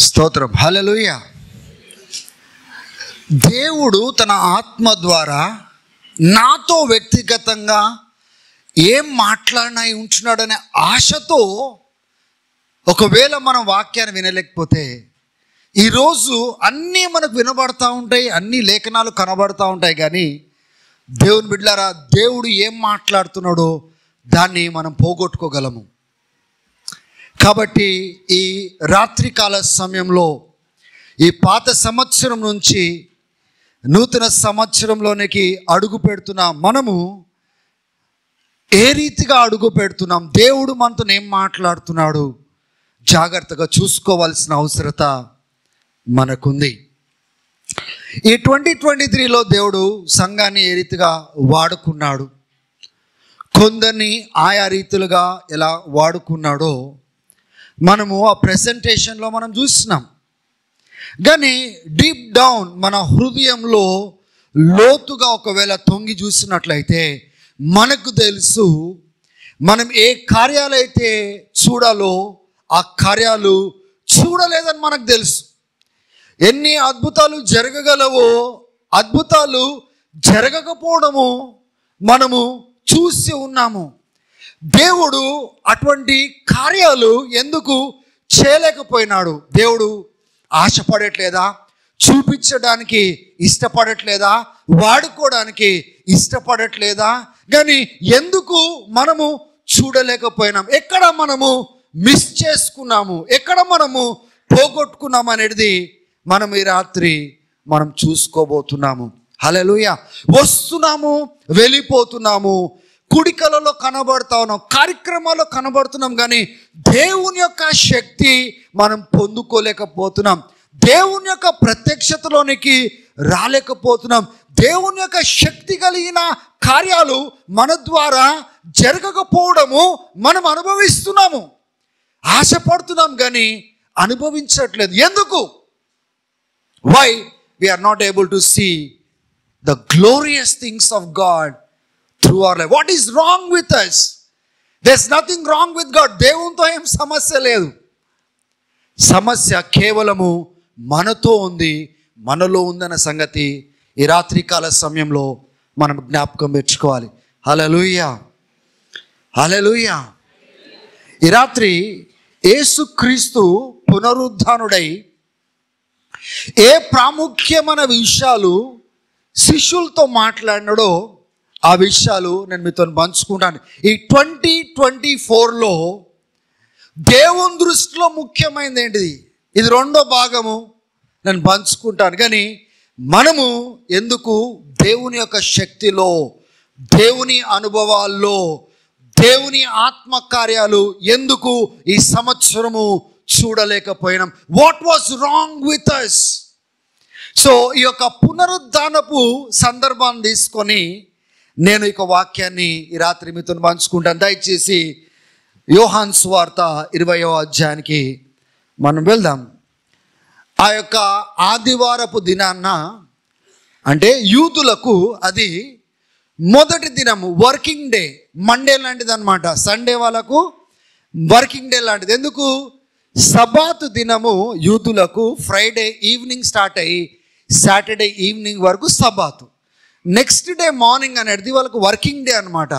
స్తోత్రం. హల్లెలూయా. దేవుడు తన ఆత్మ ద్వారా నాతో వ్యక్తిగతంగా ఏం మాట్లాడినా ఉంచున్నాడనే ఆశతో, ఒకవేళ మనం వాక్యాన్ని వినలేకపోతే, ఈరోజు అన్నీ మనకు వినబడతా ఉంటాయి, అన్ని లేఖనాలు కనబడతా ఉంటాయి, కానీ దేవుని బిడ్డలారా, దేవుడు ఏం మాట్లాడుతున్నాడో దాన్ని మనం పోగొట్టుకోగలము. కాబట్టి ఈ రాత్రికాల సమయంలో, ఈ పాత సంవత్సరం నుంచి నూతన సంవత్సరంలోనికి అడుగు పెడుతున్న మనము ఏ రీతిగా అడుగు పెడుతున్నాం, దేవుడు మనతో ఏం మాట్లాడుతున్నాడు, జాగ్రత్తగా చూసుకోవాల్సిన అవసరత మనకుంది. ఈ 2023లో దేవుడు సంఘాన్ని ఏ రీతిగా వాడుకున్నాడు, కొందరిని ఆయా రీతులుగా ఎలా వాడుకున్నాడో మనము ఆ ప్రెజెంటేషన్లో మనం చూస్తున్నాం. కానీ డీప్ డౌన్ మన హృదయంలో లోతుగా ఒకవేళ తొంగి చూసినట్లయితే మనకు తెలుసు, మనం ఏ కార్యాలైతే చూడాలో ఆ కార్యాలు చూడలేదని మనకు తెలుసు. ఎన్ని అద్భుతాలు జరగగలవో అద్భుతాలు జరగకపోవడము మనము చూసి ఉన్నాము. దేవుడు అటువంటి కార్యాలు ఎందుకు చేయలేకపోయినాడు? దేవుడు ఆశపడట్లేదా? చూపించడానికి ఇష్టపడట్లేదా? వాడుకోవడానికి ఇష్టపడట్లేదా? కానీ ఎందుకు మనము చూడలేకపోయినాం? ఎక్కడ మనము మిస్ చేసుకున్నాము, ఎక్కడ మనము పోగొట్టుకున్నాము అనేది మనం ఈ రాత్రి మనం చూసుకోబోతున్నాము. హల్లెలూయా. వస్తున్నాము, వెళ్ళిపోతున్నాము, కుడికలలో కనబడతా ఉన్నాం, కార్యక్రమాల్లో కనబడుతున్నాం, కానీ దేవుని యొక్క శక్తి మనం పొందుకోలేకపోతున్నాం, దేవుని యొక్క ప్రత్యక్షతలోనికి రాలేకపోతున్నాం. దేవుని యొక్క శక్తి కలిగిన కార్యాలు మన ద్వారా జరగకపోవడము మనం అనుభవిస్తున్నాము. ఆశపడుతున్నాం కానీ అనుభవించట్లేదు. ఎందుకు? Why we are not able to see the glorious things of God through our life. What is wrong with us? There's nothing wrong with God. దేవునితో ఏం సమస్య లేదు. సమస్య కేవలము మనతో ఉంది, మనలో ఉందన్న సంగతి ఈ రాత్రికాల సమయంలో మనం జ్ఞాపకం పెట్టుకోవాలి. హల్లెలూయా, హల్లెలూయా. ఈ రాత్రి యేసుక్రీస్తు పునరుద్ధానుడై ఏ ప్రాముఖ్యమైన విషయాలు శిష్యులతో మాట్లాడినాడో ఆ విషయాలు నేను మీతో పంచుకుంటాను. ఈ 2024లో దేవుని దృష్టిలో ముఖ్యమైనది ఏంటిది? ఇది రెండో భాగము నేను పంచుకుంటాను. కానీ మనము ఎందుకు దేవుని యొక్క శక్తిలో, దేవుని అనుభవాల్లో, దేవుని ఆత్మకార్యాలు ఎందుకు ఈ సంవత్సరము చూడలేకపోయినాం? What was wrong with us? So ఈ యొక్క పునరుద్ధానపు సందర్భాన్ని తీసుకొని నేను ఇక వాక్యాన్ని ఈ రాత్రి మీతో పంచుకుంటాను. దయచేసి యోహాను సువార్త 20వ అధ్యాయానికి మనం వెళ్దాం. ఆ యొక్క ఆదివారపు దినాన్న, అంటే యూదులకు అది మొదటి దినము, వర్కింగ్ డే, మండే లాంటిది అనమాట. సండే వాళ్ళకు వర్కింగ్ డే లాంటిది. ఎందుకు? సబాతు దినము యూదులకు ఫ్రైడే ఈవినింగ్ స్టార్ట్ అయ్యి సాటర్డే ఈవినింగ్ వరకు సబాతు. నెక్స్ట్ డే మార్నింగ్ అనేది వాళ్ళకు వర్కింగ్ డే అనమాట,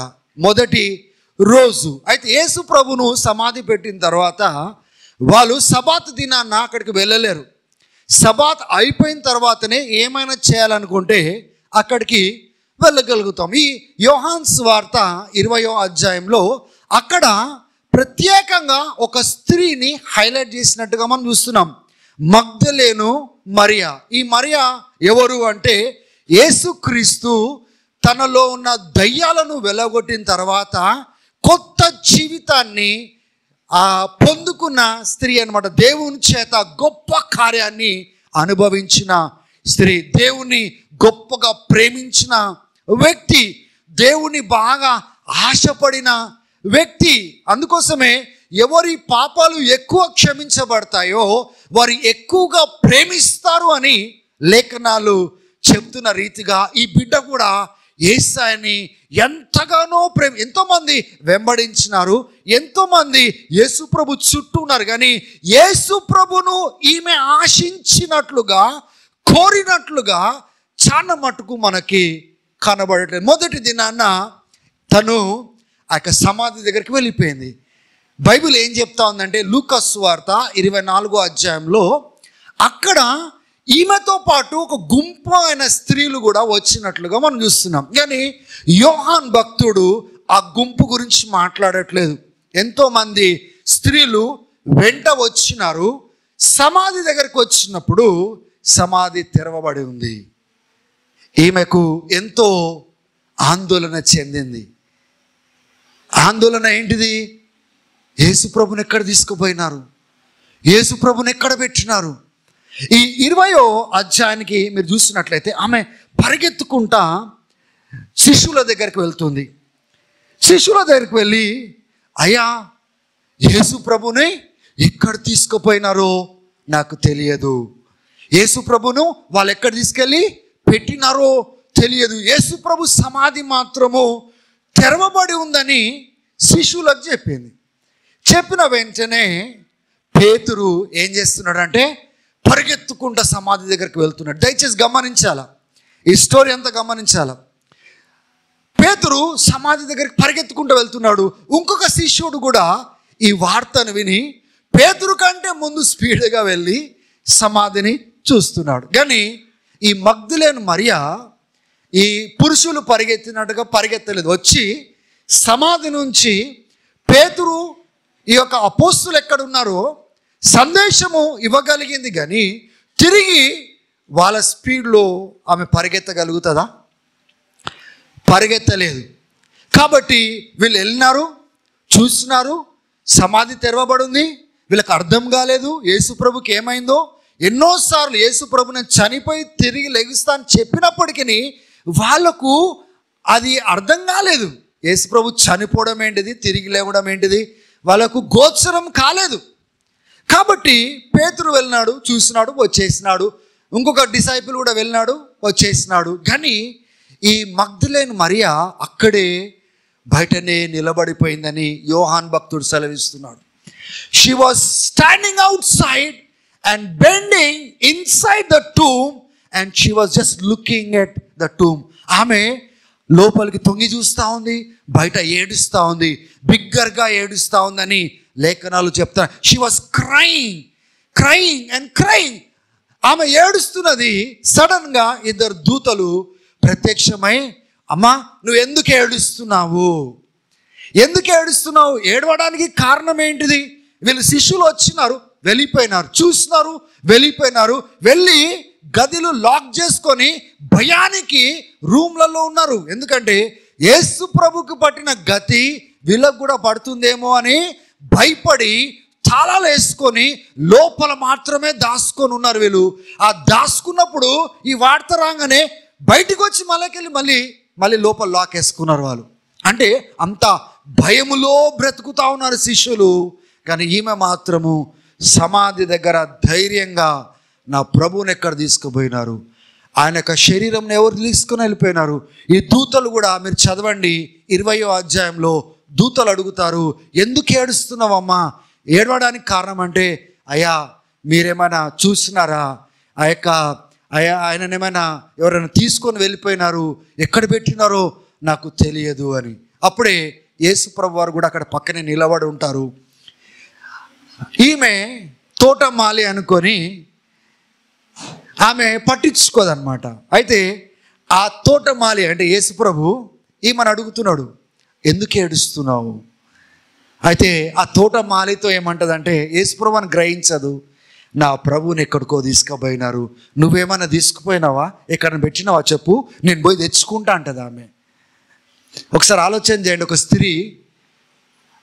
మొదటి రోజు. అయితే యేసు ప్రభును సమాధి పెట్టిన తర్వాత వాళ్ళు సబాత్ దినాన్న అక్కడికి వెళ్ళలేరు. సబాత్ అయిపోయిన తర్వాతనే ఏమైనా చేయాలనుకుంటే అక్కడికి వెళ్ళగలుగుతాం. ఈ యోహాను సువార్త 20వ అధ్యాయంలో అక్కడ ప్రత్యేకంగా ఒక స్త్రీని హైలైట్ చేసినట్టుగా మనం చూస్తున్నాం. మగ్దలేను మరియా. ఈ మరియా ఎవరు అంటే, యేసుక్రీస్తు తనలో ఉన్న దయ్యాలను వెలగొట్టిన తర్వాత కొత్త జీవితాన్ని పొందుకున్న స్త్రీ అన్నమాట. దేవుని చేత గొప్ప కార్యాన్ని అనుభవించిన స్త్రీ, దేవుని గొప్పగా ప్రేమించిన వ్యక్తి, దేవుని బాగా ఆశపడిన వ్యక్తి. అందుకోసమే ఎవరి పాపాలు ఎక్కువ క్షమించబడతాయో వారు ఎక్కువగా ప్రేమిస్తారు అని లేఖనాలు చెప్తున్న రీతిగా ఈ బిడ్డ కూడా యేసయ్యని ఎంతగానో ఎంతోమంది వెంబడించినారు, ఎంతోమంది యేసు ప్రభు చుట్టూ ఉన్నారు. కానీ యేసు ప్రభును ఈమె ఆశించినట్లుగా, కోరినట్లుగా చాలా మటుకు మనకి కనబడట్లేదు. మొదటి దినాన తను ఆ యొక్క సమాధి దగ్గరికి వెళ్ళిపోయింది. బైబిల్ ఏం చెప్తా ఉందంటే లూకా సువార్త 24వ అధ్యాయంలో అక్కడ ఈమెతో పాటు ఒక గుంపు అయిన స్త్రీలు కూడా వచ్చినట్లుగా మనం చూస్తున్నాం. కానీ యోహాన్ భక్తుడు ఆ గుంపు గురించి మాట్లాడట్లేదు. ఎంతోమంది స్త్రీలు వెంట వచ్చినారు. సమాధి దగ్గరికి వచ్చినప్పుడు సమాధి తెరవబడి ఉంది. ఈమెకు ఎంతో ఆందోళన చెందింది. ఆందోళన ఏంటిది? యేసుప్రభుని ఎక్కడ తీసుకుపోయినారు, యేసుప్రభుని ఎక్కడ పెట్టినారు. ఈ 20వ అధ్యాయానికి మీరు చూసినట్లయితే ఆమె పరిగెత్తుకుంటా శిష్యుల దగ్గరికి వెళ్తుంది. శిష్యుల దగ్గరికి వెళ్ళి, అయ్యా యేసుప్రభుని ఎక్కడ తీసుకుపోయినారో నాకు తెలియదు, యేసుప్రభును వాళ్ళు ఎక్కడ తీసుకెళ్ళి పెట్టినారో తెలియదు, యేసుప్రభు సమాధి మాత్రము తెరవబడి ఉందని శిష్యులకు చెప్పింది. చెప్పిన వెంటనే పేతురు ఏం చేస్తున్నాడంటే పరిగెత్తుకుంటా సమాధి దగ్గరికి వెళ్తున్నాడు. దయచేసి గమనించాలా, ఈ స్టోరీ అంతా గమనించాలా. పేతురు సమాధి దగ్గరికి పరిగెత్తుకుంటూ వెళ్తున్నాడు. ఇంకొక శిష్యుడు కూడా ఈ వార్తను విని పేతురు కంటే ముందు స్పీడ్గా వెళ్ళి సమాధిని చూస్తున్నాడు. కానీ ఈ మగ్దలేను మరియా ఈ పురుషులు పరిగెత్తినట్టుగా పరిగెత్తలేదు. వచ్చి సమాధి నుంచి పేతురు ఈ యొక్క అపోస్తులు ఎక్కడున్నారో సందేశము ఇవ్వగలిగింది. కానీ తిరిగి వాళ్ళ స్పీడ్లో ఆమె పరిగెత్తగలుగుతుందా? పరిగెత్తలేదు. కాబట్టి వీళ్ళు వెళ్ళినారు, చూస్తున్నారు, సమాధి తెరవబడి ఉంది. వీళ్ళకి అర్థం కాలేదు యేసుప్రభుకి ఏమైందో. ఎన్నోసార్లు యేసుప్రభు నేను చనిపోయి తిరిగి లెగుస్తా అని చెప్పినప్పటికీ వాళ్ళకు అది అర్థం కాలేదు. యేసుప్రభు చనిపోవడం ఏంటిది, తిరిగి లేవడం ఏంటిది వాళ్ళకు గోచరం కాలేదు. కాబట్టి పేతురు వెళ్ళినాడు, చూసినాడు, వచ్చేసినాడు. ఇంకొక డిసైపుల్ కూడా వెళ్ళినాడు, వచ్చేసినాడు. కానీ ఈ మగ్దలేను మరియా అక్కడే బయటనే నిలబడిపోయిందని యోహాన్ భక్తుడు సెలవిస్తున్నాడు. She was standing out side and bending inside the tomb and she was just looking at the tomb. ఆమె లోపలికి తొంగి చూస్తూ ఉంది, బయట ఏడుస్తూ ఉంది, బిగ్గరగా ఏడుస్తూ ఉందని లేఖనాలు చెప్తారు. She was crying. ఆమె ఏడుస్తున్నది. సడన్గా ఇద్దరు దూతలు ప్రత్యక్షమై, అమ్మా నువ్వు ఎందుకు ఏడుస్తున్నావు, ఏడవడానికి కారణం ఏంటిది? వీళ్ళు శిష్యులు వచ్చినారు, వెళ్ళిపోయినారు, చూస్తున్నారు, వెళ్ళిపోయినారు. వెళ్ళి గదిలో లాక్ చేసుకొని భయానికి రూమ్లలో ఉన్నారు. ఎందుకంటే యేసు ప్రభుకి పట్టిన గతి వీళ్ళకు కూడా పడుతుందేమో అని భయపడి తాళాలు వేసుకొని లోపల మాత్రమే దాచుకొని ఉన్నారు వీళ్ళు. ఆ దాచుకున్నప్పుడు ఈ వార్త రాగానే బయటికి వచ్చి మళ్ళీ లోపల లాక్ వేసుకున్నారు వాళ్ళు. అంటే అంత భయములో బ్రతుకుతా ఉన్నారు శిష్యులు. కానీ ఈమె మాత్రము సమాధి దగ్గర ధైర్యంగా నా ప్రభువుని ఎక్కడ తీసుకుపోయినారు, ఆయన యొక్క శరీరంని ఎవరు తీసుకుని వెళ్ళిపోయినారు. ఈ దూతలు కూడా మీరు చదవండి 20వ అధ్యాయంలో దూతలు అడుగుతారు, ఎందుకు ఏడుస్తున్నావమ్మా? ఏడవడానికి కారణం అంటే, అయ్యా మీరేమైనా చూసినారా, ఆయననేమైనా ఎవరైనా తీసుకొని వెళ్ళిపోయినారు, ఎక్కడ పెట్టినారో నాకు తెలియదు అని. అప్పుడే యేసు ప్రభు వారు కూడా అక్కడ పక్కనే నిలబడి ఉంటారు. ఈమె తోటమాలి అనుకొని ఆమె పట్టించుకోదన్నమాట. అయితే ఆ తోటమాలి అంటే యేసుప్రభు ఈమెను అడుగుతున్నాడు, ఎందుకు ఏడుస్తున్నావు? అయితే ఆ తోటమాలితో ఏమంటదంటే, యేసుప్రభు అని గ్రహించదు, నా ప్రభువుని ఎక్కడికో తీసుకుపోయినారు, నువ్వేమైనా తీసుకుపోయినావా, ఎక్కడ పెట్టినావా చెప్పు, నేను పోయి తెచ్చుకుంటా అంటది ఆమె. ఒకసారి ఆలోచన చేయండి, ఒక స్త్రీ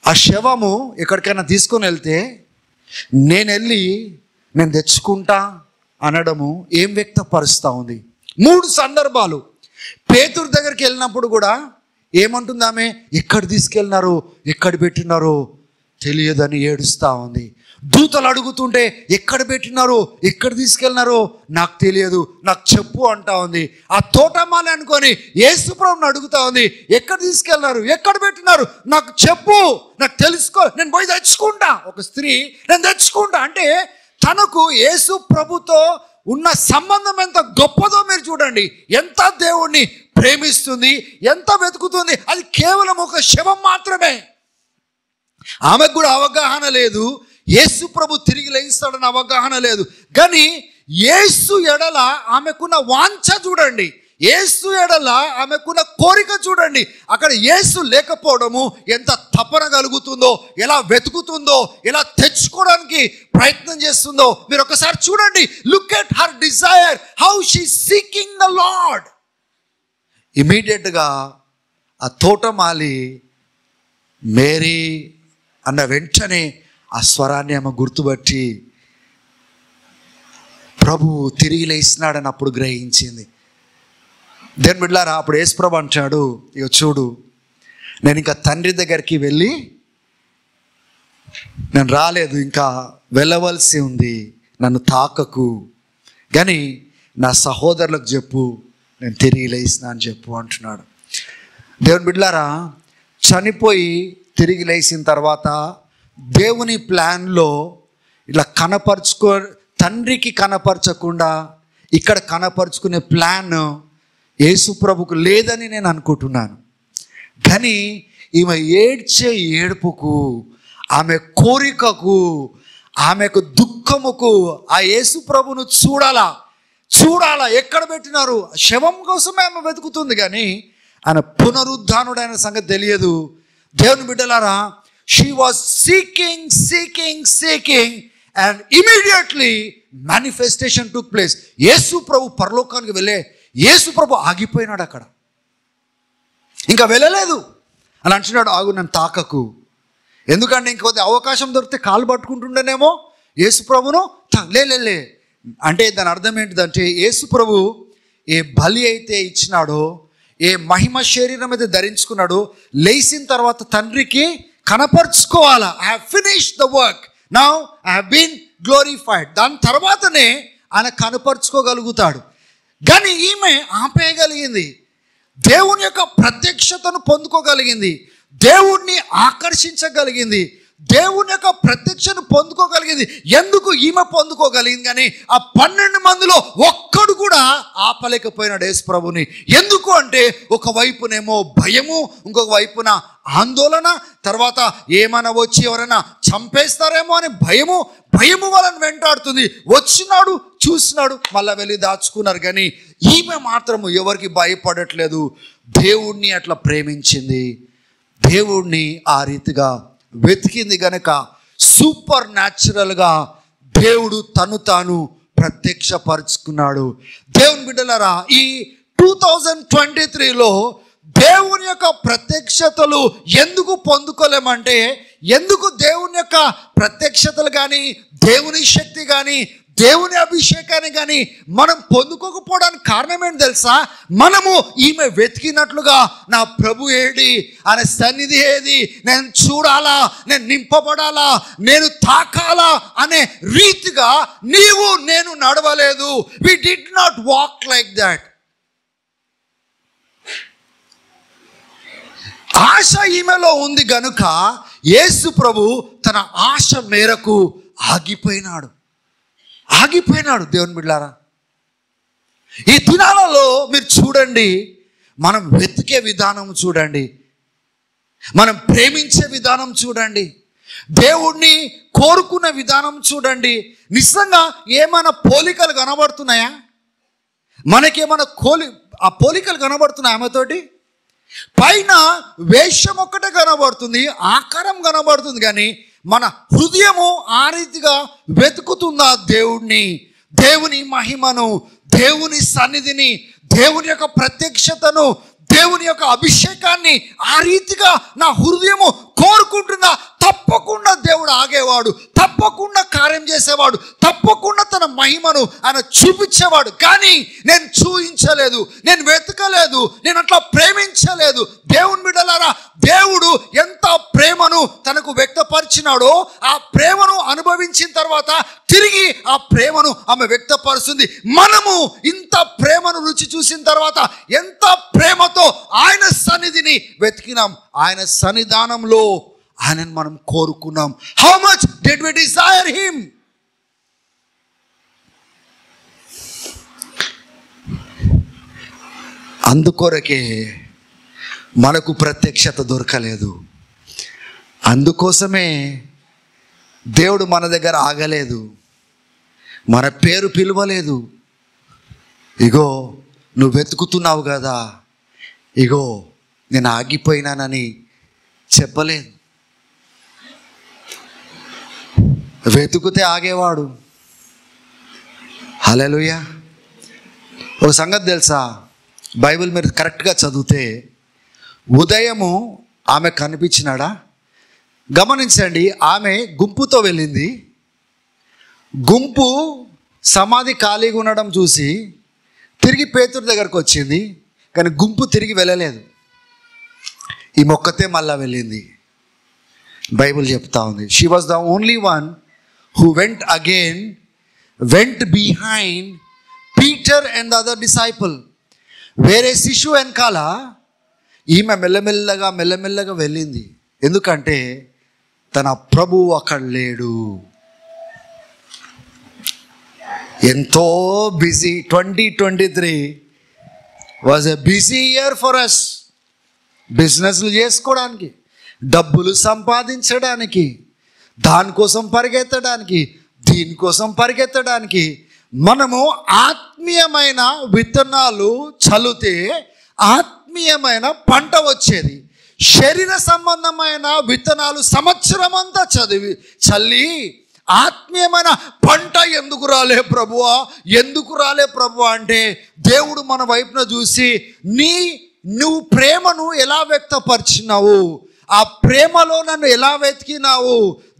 ఆ శవము ఎక్కడికైనా తీసుకొని వెళ్తే నేను తెచ్చుకుంటా అనడము ఏం వ్యక్తపరుస్తూ ఉంది? 3 సందర్భాలు. పేతురు దగ్గరికి వెళ్ళినప్పుడు కూడా ఏమంటుంది ఆమె, ఎక్కడ తీసుకెళ్ళినారో, ఎక్కడ పెట్టినారో తెలియదని ఏడుస్తూ ఉంది. దూతలు అడుగుతుంటే ఎక్కడ పెట్టినారో ఎక్కడ తీసుకెళ్ళినారో నాకు తెలియదు, నాకు చెప్పు అంటా ఉంది. ఆ తోటమాలి అనుకొని యేసుప్రభుని అడుగుతా ఉంది, ఎక్కడ తీసుకెళ్ళినారు, ఎక్కడ పెట్టినారు, నాకు చెప్పు, నాకు తెలుసుకో, నేను పోయి తెచ్చుకుంటా. ఒక స్త్రీ నేను తెచ్చుకుంటా అంటే తనకు యేసు ప్రభుతో ఉన్న సంబంధం ఎంత గొప్పదో మీరు చూడండి. ఎంత దేవుణ్ణి ప్రేమిస్తుంది, ఎంత వెతుకుతుంది. అది కేవలం ఒక శవం మాత్రమే. ఆమెకు కూడా అవగాహన లేదు, యేసు ప్రభు తిరిగి లేస్తాడని అవగాహన లేదు. కానీ యేసు ఎడల ఆమెకున్న వాంఛ చూడండి, యేసు ఎడల ఆమెకున్న కోరిక చూడండి. అక్కడ యేసు లేకపోవడము ఎంత తపన కలుగుతుందో, ఎలా వెతుకుతుందో, ఎలా తెచ్చుకోవడానికి ప్రయత్నం చేస్తుందో మీరు ఒకసారి చూడండి. Look at her desire, how she seeking the Lord. ఇమీడియట్గా ఆ తోటమాలి మేరీ అన్న వెంటనే ఆ స్వరాన్ని ఆమె గుర్తుపట్టి ప్రభు తిరిగి లేస్తున్నాడని అప్పుడు గ్రహించింది. దేని బిడ్డలారా, అప్పుడు యేసుప్రభు అంటాడు, ఇక చూడు, నేను ఇంకా తండ్రి దగ్గరికి వెళ్ళి నేను రాలేదు, ఇంకా వెళ్ళవలసి ఉంది, నన్ను తాకకు, కానీ నా సహోదరులకు చెప్పు నేను తిరిగి లేసినా అని చెప్పు అంటున్నాడు. దేవుని బిడ్డలారా, చనిపోయి తిరిగి లేచిన తర్వాత దేవుని ప్లాన్లో ఇలా తండ్రికి కనపరచకుండా ఇక్కడ కనపరుచుకునే ప్లాన్ యేసుప్రభుకు లేదని నేను అనుకుంటున్నాను. కానీ ఈమె ఏడ్చే ఏడుపుకు, ఆమె కోరికకు, ఆమెకు దుఃఖముకు ఆ యేసుప్రభును చూడాలా. ఎక్కడ పెట్టినారు, శవం కోసమే ఆమె వెతుకుతుంది, కానీ ఆయన పునరుద్ధానుడైన సంగతి తెలియదు. దేవుని బిడ్డలారా, she was seeking and immediately manifestation took place. యేసు ప్రభు పరలోకానికి వెళ్ళే యేసు ప్రభు ఆగిపోయినాడు అక్కడ, ఇంకా వెళ్ళలేదు అని అంటున్నాడు. ఆగు, నన్ను తాకకు, ఎందుకంటే ఇంకొద్ది అవకాశం దొరికితే కాలు పట్టుకుంటుండేనేమో యేసు ప్రభును. లే అంటే దాని అర్థం ఏంటిదంటే, యేసు ప్రభు ఏ బలి అయితే ఇచ్చినాడో, ఏ మహిమ శరీరం అయితే ధరించుకున్నాడో, లేచిన తర్వాత తండ్రికి కనపరుచుకోవాలా. I have finished the work, now I have been glorified. దాని తర్వాతనే ఆయన కనపరుచుకోగలుగుతాడు. కానీ ఈమె ఆపేయగలిగింది, దేవుని యొక్క ప్రత్యక్షతను పొందుకోగలిగింది, దేవుణ్ణి ఆకర్షించగలిగింది, దేవుని యొక్క ప్రత్యక్షను పొందుకోగలిగింది. ఎందుకు ఈమె పొందుకోగలిగింది, కానీ ఆ 12 మందిలో ఒక్కడు కూడా ఆపలేకపోయినాడు యేసు ప్రభుని. ఎందుకు అంటే, ఒకవైపునేమో భయము, ఇంకొక వైపున ఆందోళన, తర్వాత ఏమైనా వచ్చి ఎవరైనా చంపేస్తారేమో అని భయము వాళ్ళని వెంటాడుతుంది. వచ్చినాడు, చూసినాడు, మళ్ళీ వెళ్ళి దాచుకున్నారు. కానీ ఈమె మాత్రము ఎవరికి భయపడట్లేదు. దేవుణ్ణి అట్లా ప్రేమించింది, దేవుణ్ణి ఆ రీతిగా వెతికింది గనక సూపర్ న్యాచురల్గా దేవుడు తాను ప్రత్యక్షపరుచుకున్నాడు. దేవుని బిడ్డలారా, ఈ 2023లో దేవుని యొక్క ప్రత్యక్షతలు ఎందుకు పొందుకోలేమంటే, ఎందుకు దేవుని యొక్క ప్రత్యక్షతలు కానీ, దేవుని శక్తి కానీ, దేవుని అభిషేకాన్ని కానీ మనం పొందుకోకపోవడానికి కారణం ఏంటి తెలుసా? మనము ఈమె వెతికినట్లుగా నా ప్రభు ఏడి, ఆయన సన్నిధి ఏది, నేను చూడాలా, నేను నింపబడాలా, నేను తాకాలా అనే రీతిగా నీవు నేను నడవలేదు. We did not walk like that. ఆశ ఈమెలో ఉంది గనుక యేసు ప్రభు తన ఆశ మేరకు ఆగిపోయినాడు. దేవుని బిడ్డలారా, ఈ దినాలలో మీరు చూడండి, మనం వెతికే విధానం చూడండి, మనం ప్రేమించే విధానం చూడండి, దేవుణ్ణి కోరుకునే విధానం చూడండి. నిజంగా ఏమైనా పోలికలు కనబడుతున్నాయా? మనకేమైనా ఆ పోలికలు కనబడుతున్నాయి ఆమెతోటి? పైన వేషం ఒక్కటే కనబడుతుంది, ఆకారం కనబడుతుంది, కానీ మన హృదయము ఆ రీతిగా వెతుకుతుందా దేవుణ్ణి, దేవుని మహిమను, దేవుని సన్నిధిని, దేవుని యొక్క ప్రత్యక్షతను, దేవుని యొక్క అభిషేకాన్ని ఆ రీతిగా నా హృదయము కోరుకుంటుందా? తప్పకుండా దేవుడు ఆగేవాడు, తప్పకుండా కార్యం చేసేవాడు, తప్పకుండా తన మహిమను ఆయన చూపించేవాడు. కానీ నేను చూపించలేదు, నేను వెతకలేదు, నేను అట్లా ప్రేమించలేదు. దేవుని బిడ్డలారా, దేవుడు ఎంత ప్రేమను తనకు వ్యక్తపరిచినాడో ఆ ప్రేమను అనుభవించిన తర్వాత తిరిగి ఆ ప్రేమను ఆమె వ్యక్తపరుస్తుంది. మనము ఇంత ప్రేమను రుచి చూసిన తర్వాత ఎంత ప్రేమతో ఆయన సన్నిధిని వెతికినాం, ఆయన సన్నిధానంలో ఆయనను మనం కోరుకున్నాం. How much did we desire him? అందుకొరకే మనకు ప్రత్యక్షత దొరకలేదు. అందుకోసమే దేవుడు మన దగ్గర ఆగలేదు, మన పేరు పిలవలేదు. ఇగో నువ్వు వెతుకుతున్నావు కదా, ఇగో నేను ఆగిపోయినానని చెప్పలేదు. వెతుకుతే ఆగేవాడు. హల్లెలూయా. ఒక సంగతి తెలుసా, బైబిల్ మీరు కరెక్ట్గా చదివితే ఉదయము ఆమె కనిపించినాడా? గమనించండి, ఆమె గుంపుతో వెళ్ళింది. గుంపు సమాధి ఖాళీగా ఉండడం చూసి తిరిగి పేతురు దగ్గరకు వచ్చింది, కానీ గుంపు తిరిగి వెళ్ళలేదు. ఈ మొక్కతే మళ్ళా వెళ్ళింది. బైబిల్ చెప్తా ఉంది, she was the only one who went behind Peter and the other disciple. వేరే శిశువు వెనకాల ఈమె మెల్లమెల్లగా వెళ్ళింది. ఎందుకంటే తన ప్రభువు అక్కడ లేడు. ఎంతో busy. 2023 was a busy year for us. బిజినెస్లు చేసుకోవడానికి, డబ్బులు సంపాదించడానికి, దానికోసం పరిగెత్తడానికి, దీనికోసం పరిగెత్తడానికి. మనము ఆత్మీయమైన విత్తనాలు చల్లితే ఆత్మీయమైన పంట వచ్చేది. శరీర సంబంధమైన విత్తనాలు సంవత్సరం అంతా చల్లి ఆత్మీయమైన పంట ఎందుకు రాలే ప్రభువా, ఎందుకు రాలే ప్రభువా అంటే దేవుడు మన వైపున చూసి నువ్వు ప్రేమను ఎలా వ్యక్తపరిచినావు, ఆ ప్రేమలో నన్ను ఎలా వెతికినావు,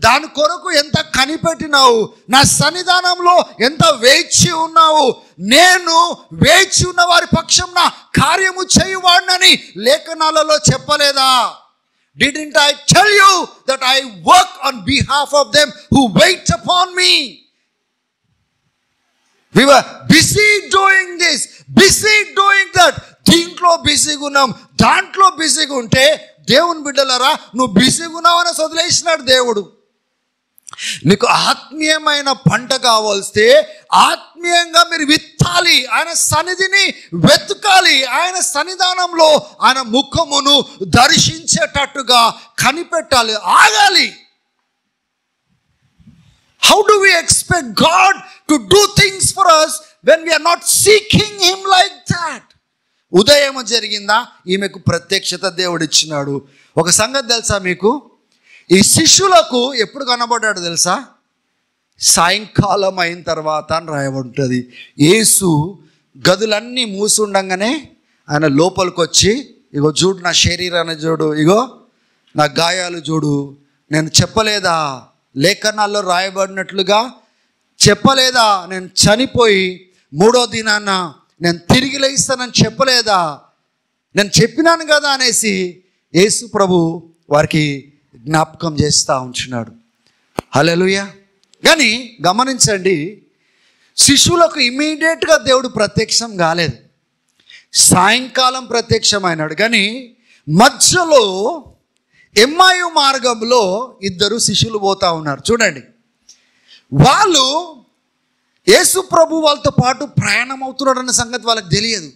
దాని కొరకు ఎంత కనిపెట్టినావు, నా సన్నిధానంలో ఎంత వేచి ఉన్నావు, నేను వేచి ఉన్న వారి పక్షం నా కార్యము చేయువాడినని లేఖనాలలో చెప్పలేదా? Didn't I tell you that I work on behalf of them who wait upon me? We were busy doing this, busy doing that. దీంట్లో బిజీగా ఉన్నాం, దాంట్లో బిజీగా ఉంటే దేవుని బిడ్డలారా, నువ్వు బిజీగా ఉన్నావని వదిలేసినాడు దేవుడు. నీకు ఆత్మీయమైన పంట కావాల్స్తే ఆత్మీయంగా మీరు విత్తాలి, ఆయన సన్నిధిని వెతకాలి, ఆయన సన్నిధానంలో ఆయన ముఖమును దర్శించేటట్టుగా కనిపెట్టాలి, ఆగాలి. How do we expect God to do things for us when we are not seeking him like that? ఉదయం జరిగిందా, ఈమెకు ప్రత్యక్షత దేవుడు ఇచ్చినాడు. ఒక సంగతి తెలుసా మీకు, ఈ శిష్యులకు ఎప్పుడు కనబడ్డాడు తెలుసా? సాయంకాలం అయిన తర్వాత అని రాయబడుతుంది. యేసు గదులన్నీ మూసుండగానే ఆయన లోపలికి వచ్చి, ఇగో చూడు నా శరీరాన్ని చూడు, ఇగో నా గాయాలు చూడు, నేను చెప్పలేదా లేఖనాల్లో రాయబడినట్లుగా, చెప్పలేదా నేను చనిపోయి 3వ దినాన నేను తిరిగి లేస్తానని చెప్పలేదా, నేను చెప్పినాను కదా అనేసి యేసు ప్రభు వారికి జ్ఞాపకం చేస్తూ ఉంటున్నాడు. హల్లెలూయా. కానీ గమనించండి, శిశువులకు ఇమ్మీడియట్గా దేవుడు ప్రత్యక్షం కాలేదు, సాయంకాలం ప్రత్యక్షమైనాడు. కానీ మధ్యలో ఎమ్మాయు మార్గంలో 2 శిష్యులు పోతా ఉన్నారు. చూడండి, వాళ్ళు యేసు ప్రభు వాళ్ళతో పాటు ప్రయాణం అవుతున్నాడన్న సంగతి వాళ్ళకి తెలియదు.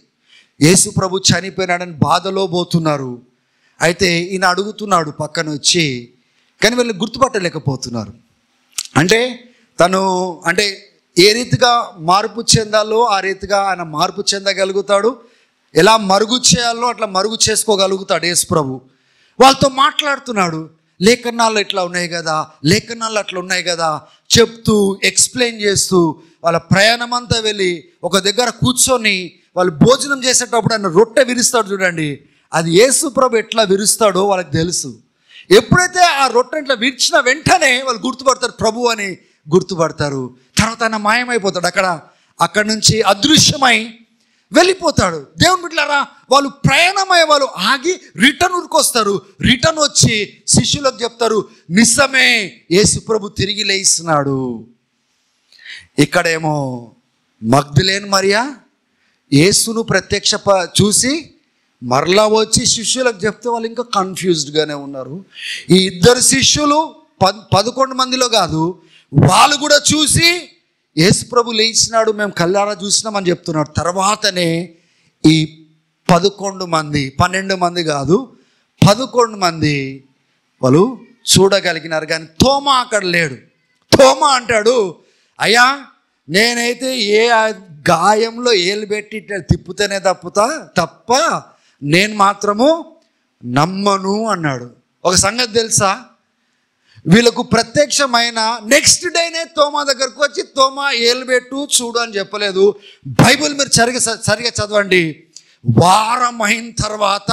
యేసు ప్రభు చనిపోయినాడని బాధలో పోతున్నారు. అయితే ఈయన అడుగుతున్నాడు పక్కన వచ్చి, కానీ వీళ్ళు గుర్తుపట్టలేకపోతున్నారు. అంటే ఏ రీతిగా మార్పు చెందాలో ఆ రీతిగా ఆయన మార్పు చెందగలుగుతాడు, ఎలా మరుగు చేయాలో అట్లా మరుగు చేసుకోగలుగుతాడు యేసు ప్రభు. వాళ్ళతో మాట్లాడుతున్నాడు, లేఖనాలు ఇట్లా ఉన్నాయి కదా, లేఖనాలు అట్లా ఉన్నాయి కదా చెప్తూ, ఎక్స్ప్లెయిన్ చేస్తూ వాళ్ళ ప్రయాణం అంతా వెళ్ళి ఒక దగ్గర కూర్చొని వాళ్ళు భోజనం చేసేటప్పుడు ఆయన రొట్టె విరుస్తాడు చూడండి, అది యేసు ప్రభు ఎట్లా విరుస్తాడో వాళ్ళకి తెలుసు. ఎప్పుడైతే ఆ రొట్టె ఇట్లా విరిచిన వెంటనే వాళ్ళు గుర్తుపడతారు, ప్రభు అని గుర్తుపడతారు. తర్వాత ఆయన మాయమైపోతాడు, అక్కడి నుంచి అదృశ్యమై వెళ్ళిపోతాడు. దేవుని బిడ్డలారా, వాళ్ళు ప్రయాణమయ్యే వాళ్ళు ఆగి రిటర్న్ ఉరికొస్తారు. రిటర్న్ వచ్చి శిష్యులకు చెప్తారు, నిజమే యేసు ప్రభు తిరిగి లేస్తున్నాడు. ఇక్కడేమో మగ్దలేని మరియా యేసును చూసి మరలా వచ్చి శిష్యులకు చెప్తే వాళ్ళు ఇంకా కన్ఫ్యూజ్డ్గానే ఉన్నారు. ఈ ఇద్దరు శిష్యులు 11 మందిలో కాదు, వాళ్ళు కూడా చూసి యేసు ప్రభు లేచినాడు, మేము కళ్ళారా చూసినామని చెప్తున్నాడు. తర్వాతనే ఈ 11 మంది, 12 మంది కాదు 11 మంది వాళ్ళు చూడగలిగినారు. కానీ తోమా అక్కడ లేడు. తోమా అంటాడు, అయ్యా నేనైతే ఏ గాయంలో ఏలు పెట్టి తిప్పుతేనే తప్ప నేను మాత్రము నమ్మను అన్నాడు. ఒక సంగతి తెలుసా, వీళ్ళకు ప్రత్యక్షమైన నెక్స్ట్ డేనే తోమా దగ్గరకు వచ్చి తోమా ఏలు పెట్టు చూడు అని చెప్పలేదు. బైబిల్ మీరు సరిగా చదవండి. వారం అయిన తర్వాత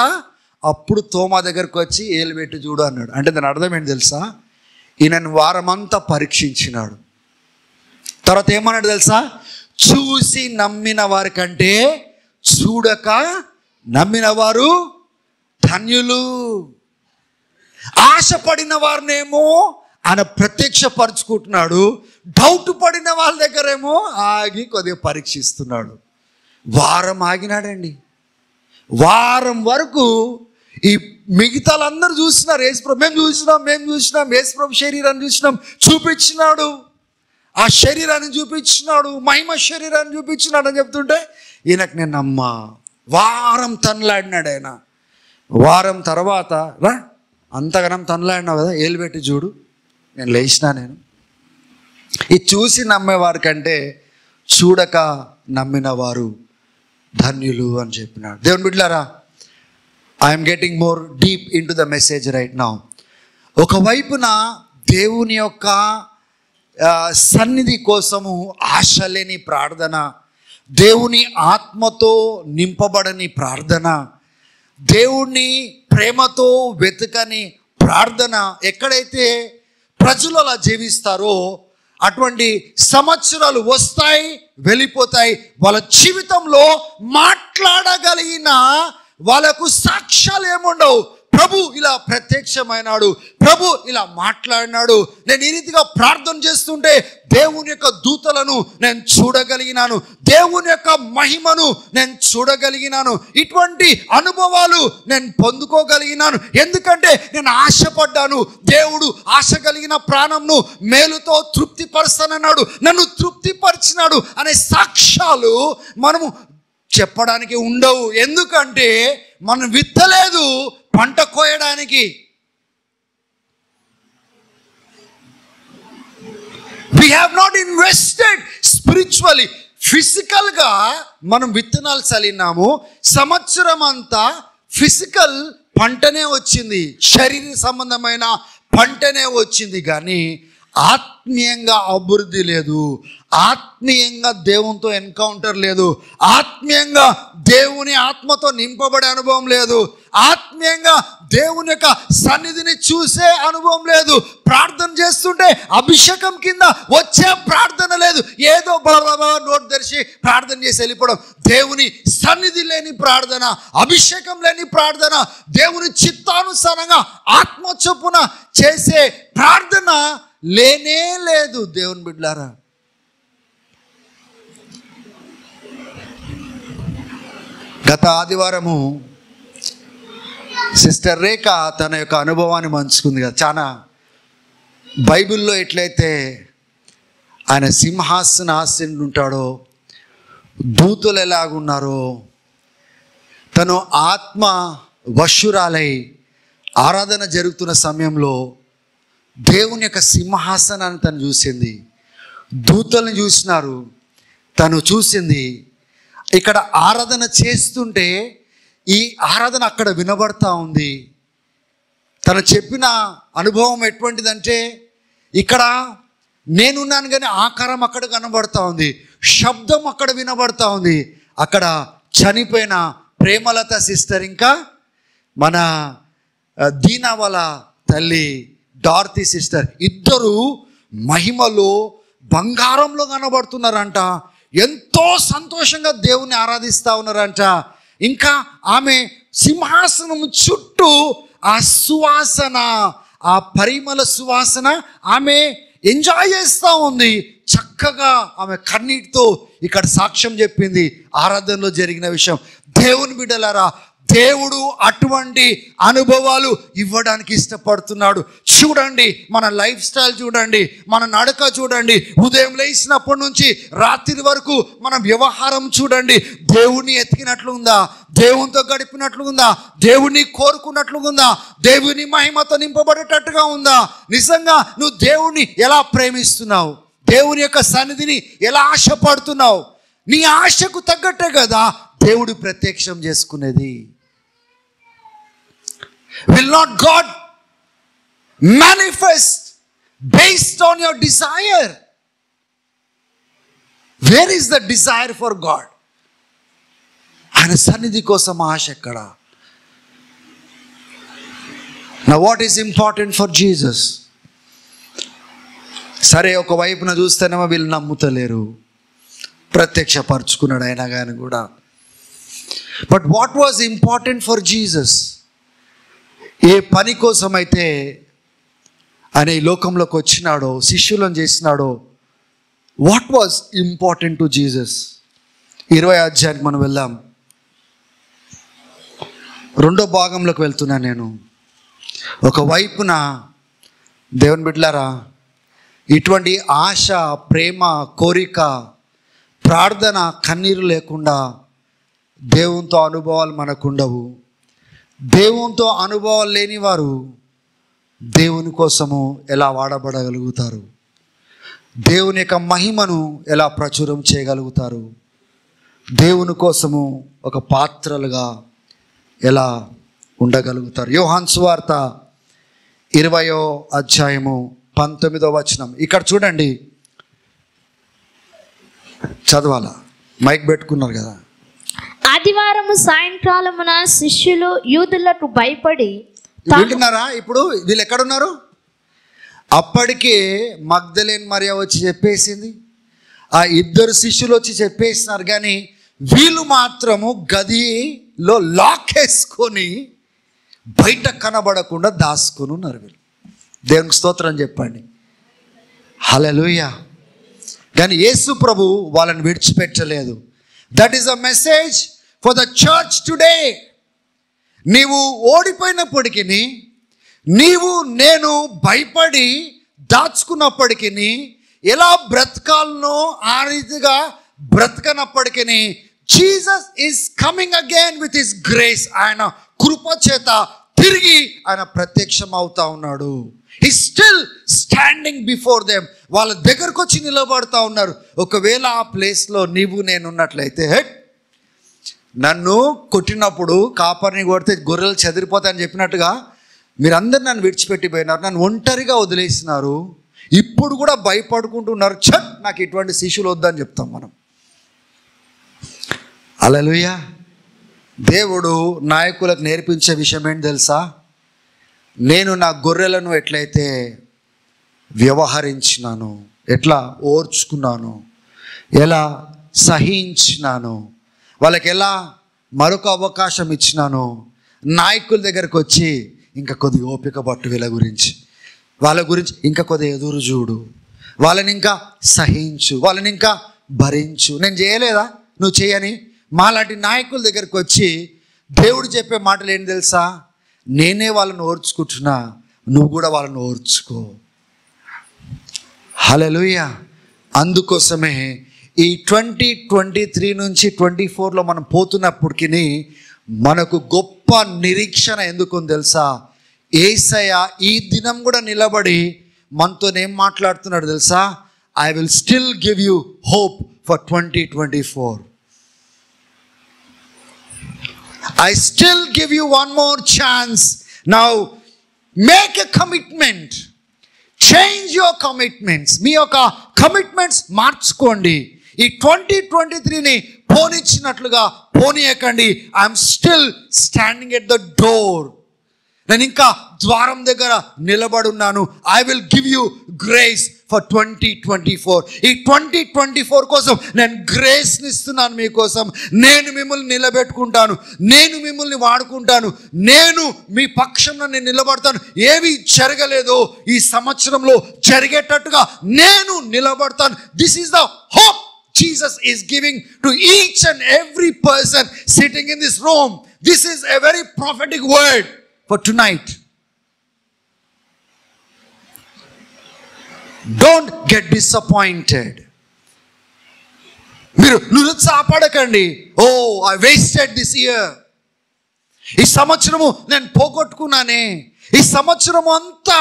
అప్పుడు తోమా దగ్గరకు వచ్చి ఏలు పెట్టి చూడు అన్నాడు. అంటే దాని అర్థం ఏంటి తెలుసా, ఈయనను వారమంతా పరీక్షించినాడు. తర్వాత ఏమన్నాడు తెలుసా, చూసి నమ్మిన వారి కంటే చూడక నమ్మిన వారు ధన్యులు. ఆశపడిన వారినేమో ఆయన ప్రత్యక్షపరుచుకుంటున్నాడు, డౌట్ పడిన వాళ్ళ దగ్గరేమో ఆగి కొద్దిగా పరీక్షిస్తున్నాడు. వారం ఆగినాడండి. వారం వరకు ఈ మిగతాలందరూ చూస్తున్నారు, యేసుప్రభు మేము చూసినాం యేసుప్రభు శరీరాన్ని చూపించినాడు, ఆ శరీరాన్ని చూపించినాడు, మహిమ శరీరాన్ని చూపించినాడు అని చెప్తుంటే ఈయనకు నేను నమ్మా. వారం తనలాడినాడు ఆయన. వారం తర్వాత రా అంతగానం తనలాడినావు కదా, ఏలు పెట్టి చూడు, నేను లేచినా. నేను ఇది చూసి నమ్మేవారి కంటే చూడక నమ్మిన వారు ధన్యులు అని చెప్పినాడు. దేవుని బిడ్డలారా, I'm getting more deep in to the message right now. ఒకవైపున దేవుని యొక్క సన్నిధి కోసము ఆశ లేని ప్రార్థన, దేవుని ఆత్మతో నింపబడని ప్రార్థన, దేవుణ్ణి ప్రేమతో వెతకని ప్రార్థన. ఎక్కడైతే ప్రజలు అలా జీవిస్తారో అటువంటి సంవత్సరాలు వస్తాయి, వెళ్ళిపోతాయి. వాళ్ళ జీవితంలో మాట్లాడగలిగిన వాళ్ళకు సాక్ష్యాలు ఏముండవు. ప్రభు ఇలా ప్రత్యక్షమైనాడు, ప్రభు ఇలా మాట్లాడినాడు, నేను ఈ రీతిగా ప్రార్థన చేస్తుంటే దేవుని యొక్క దూతలను నేను చూడగలిగినాను, దేవుని యొక్క మహిమను నేను చూడగలిగినాను, ఇటువంటి అనుభవాలు నేను పొందుకోగలిగినాను. ఎందుకంటే నేను ఆశపడ్డాను. దేవుడు ఆశ కలిగిన ప్రాణంను మేలుతో తృప్తిపరుస్తానన్నాడు, నన్ను తృప్తిపరిచినాడు అనే సాక్ష్యాలు మనము చెప్పడానికి ఉండవు. ఎందుకంటే మనం విత్తలేదు పంట కోయడానికి. We have not invested spiritually. ఫిజికల్గా మనం విత్తనాలు చల్లినాము, సంవత్సరం అంతా ఫిజికల్ పంటనే వచ్చింది, శరీర సంబంధమైన పంటనే వచ్చింది. కానీ ఆత్మీయంగా అభివృద్ధి లేదు, ఆత్మీయంగా దేవునితో ఎన్కౌంటర్ లేదు, ఆత్మీయంగా దేవుని ఆత్మతో నింపబడే అనుభవం లేదు, ఆత్మీయంగా దేవుని యొక్క సన్నిధిని చూసే అనుభవం లేదు. ప్రార్థన చేస్తుంటే అభిషేకం కింద వచ్చే ప్రార్థన లేదు, ఏదో బాబా నోట్ తెరిచి ప్రార్థన చేసి వెళ్ళిపోవడం. దేవుని సన్నిధి లేని ప్రార్థన, అభిషేకం లేని ప్రార్థన, దేవుని చిత్తానుసారంగా ఆత్మ చొప్పున చేసే ప్రార్థన లేనే లేదు. దేవుని బిడ్డలారా, గత ఆదివారము సిస్టర్ రేఖ తన యొక్క అనుభవాన్ని పంచుకుంది కదా. చాలా బైబిల్లో ఎట్లయితే ఆయన సింహాసనాసీనుడు ఉంటాడో, దూతలు ఎలాగున్నారో, తను ఆత్మ వశురాలై ఆరాధన జరుగుతున్న సమయంలో దేవుని యొక్క సింహాసనాన్ని తను చూసింది, దూతలను చూసినారు, తను చూసింది. ఇక్కడ ఆరాధన చేస్తుంటే ఈ ఆరాధన అక్కడ వినబడతా ఉంది. తను చెప్పిన అనుభవం ఎటువంటిదంటే, ఇక్కడ నేనున్నాను కానీ ఆకారం అక్కడ కనబడతా ఉంది, శబ్దం అక్కడ వినబడతా ఉంది. అక్కడ చనిపోయిన ప్రేమలత సిస్టర్ ఇంకా మన దీనా వాళ్ళ తల్లి డార్తీ సిస్టర్ ఇద్దరు మహిమలో బంగారంలో కనబడుతున్నారంట. ఎంతో సంతోషంగా దేవుని ఆరాధిస్తూ ఉన్నారంట. ఇంకా ఆమె సింహాసనం చుట్టూ ఆ సువాసన, ఆ పరిమళ సువాసన ఆమె ఎంజాయ్ చేస్తూ ఉంది. చక్కగా ఆమె కన్నీటితో ఇక్కడ సాక్ష్యం చెప్పింది ఆరాధనలో జరిగిన విషయం. దేవుని బిడ్డలారా, దేవుడు అటువంటి అనుభవాలు ఇవ్వడానికి ఇష్టపడుతున్నాడు. చూడండి, మన లైఫ్ స్టైల్ చూడండి, మన నడక చూడండి, ఉదయం లేచినప్పటి నుంచి రాత్రి వరకు మన వ్యవహారం చూడండి. దేవుణ్ణి ఎతికినట్లు ఉందా? దేవునితో గడిపినట్లు ఉందా? దేవుణ్ణి కోరుకున్నట్లు ఉందా? దేవుని మహిమతో నింపబడేటట్టుగా ఉందా? నిజంగా నువ్వు దేవుణ్ణి ఎలా ప్రేమిస్తున్నావు? దేవుని యొక్క సన్నిధిని ఎలా ఆశపడుతున్నావు? నీ ఆశకు తగ్గట్టే కదా దేవుడు ప్రత్యక్షం చేసుకునేది. Will not God manifest based on your desire? Where is the desire for God? ఆయన సన్నిధి కోసం ఆశ ఎక్కడ? Now what is important for Jesus? సరే, ఒక వైపున చూస్తేనేమో వీళ్ళు నమ్ముతలేరు, ప్రత్యక్షపరుచుకున్నాడు అయినా కానీ కూడా. But what was important for Jesus? ఏ పని కోసమైతే ఆయన ఈ లోకంలోకి వచ్చినాడో, శిష్యులను చేసినాడో, what was important to Jesus? 20వ అధ్యాయానికి మనం వెళ్దాం. 2వ భాగంలోకి వెళ్తున్నాను నేను. ఒకవైపున దేవుని బిడ్డలారా, ఇటువంటి ఆశ, ప్రేమ, కోరిక, ప్రార్థన, కన్నీరు లేకుండా దేవునితో అనుభవాలు మనకు ఉండవు. దేవునితో అనుభవాలు లేని వారు దేవుని కోసము ఎలా వాడబడగలుగుతారు? దేవుని యొక్క మహిమను ఎలా ప్రచురం చేయగలుగుతారు? దేవుని కోసము ఒక పాత్రలుగా ఎలా ఉండగలుగుతారు? యోహాను సువార్త 20వ అధ్యాయము 19వ వచనం. ఇక్కడ చూడండి, చదవాలా? మైక్ పెట్టుకున్నారు కదా. ఆదివారము సాయంకాలమున శిష్యులు యూదులకు భయపడి, వింటున్నారా? ఇప్పుడు వీళ్ళు ఎక్కడున్నారు? అప్పటికే మగ్దలేన్ మరియ వచ్చి చెప్పేసింది, ఆ ఇద్దరు శిష్యులు వచ్చి చెప్పేసినారు. కానీ వీళ్ళు మాత్రము గదిలో లాక్ వేసుకొని బయట కనబడకుండా దాచుకొని ఉన్నారు. వీళ్ళు దేవునికి స్తోత్రం చెప్పండి. హల్లెలూయా. కానీ యేసు ప్రభు వాళ్ళని విడిచిపెట్టలేదు. That is a message for the church today. నీవు ఓడిపోయినప్పటికీ, నీవు నేను భయపడి దాచుకున్నప్పటికీ, ఎలా బ్రతకాలనో ఆ రీతిగా బ్రతకనప్పటికీ, Jesus is coming again with his grace. ఆయన కృప చేత తిరిగి ఆయన ప్రత్యక్షం అవుతా ఉన్నాడు. He still standing before them. వాళ్ళ దగ్గరకు వచ్చి నిలబడతా ఉన్నారు. ఒకవేళ ఆ ప్లేస్లో నీవు నేను ఉన్నట్లయితే, నన్ను కొట్టినప్పుడు కాపర్ని కొడితే గొర్రెలు చెదిరిపోతాయని చెప్పినట్టుగా మీరందరూ నన్ను విడిచిపెట్టి పోయినారు, నన్ను ఒంటరిగా వదిలేసినారు, ఇప్పుడు కూడా భయపడుకుంటున్నారు. నాకు ఇటువంటి శిష్యులు వద్దని చెప్తాం మనం. హల్లెలూయా. దేవుడు నాయకులకు నేర్పించే విషయం ఏంటి తెలుసా? నేను నా గొర్రెలను ఎట్లయితే వ్యవహరించినాను, ఎట్లా ఓర్చుకున్నాను, ఎలా సహించినాను, వాళ్ళకి ఎలా మరొక అవకాశం ఇచ్చినాను, నాయకుల దగ్గరకు వచ్చి ఇంకా కొద్దిగా ఓపిక పట్టు, వాళ్ళ గురించి ఇంకా కొద్దిగా ఎదురు చూడు, వాళ్ళని ఇంకా సహించు, వాళ్ళని ఇంకా భరించు. నేను చేయలేదా? నువ్వు చేయని మాలాంటి నాయకుల దగ్గరకు వచ్చి దేవుడు చెప్పే మాటలు ఏంటి తెలుసా? నేనే వాళ్ళని ఓర్చుకుంటున్నా, నువ్వు కూడా వాళ్ళని ఓర్చుకో. హల్లెలూయా. అందుకోసమే ఈ 2023 నుంచి 24లో మనం పోతున్నప్పటికీ మనకు గొప్ప నిరీక్షణ ఎందుకుంది తెలుసా? యేసయ్య ఈ దినం కూడా నిలబడి మనతోనేం మాట్లాడుతున్నాడు తెలుసా? I will still give you hope for 2024. I still give you one more chance. Now make a commitment. Change your commitments. మీ యొక్క కమిట్మెంట్స్ మార్చుకోండి. ఈ 2023ని పోనిచ్చినట్లుగా పోనీయకండి. I'm still standing at the door. నేను ఇంకా ద్వారం దగ్గర నిలబడున్నాను. I will give you grace for 2024. ఈ 2024 కోసం నేను గ్రేస్ని ఇస్తున్నాను మీకోసం. నేను మిమ్మల్ని నిలబెట్టుకుంటాను, నేను మిమ్మల్ని వాడుకుంటాను, నేను మీ పక్షంలో నేను నిలబడతాను. ఏవి జరగలేదో ఈ సంవత్సరంలో జరిగేటట్టుగా నేను నిలబడతాను. This is the hope Jesus is giving to each and every person sitting in this room. This is a very prophetic word for tonight. Don't get disappointed. మీరు నిరుత్సాహపడకండి. I wasted this year. ఈ సంవత్సరము నేను పోగొట్టుకున్నానే, ఈ సంవత్సరము అంతా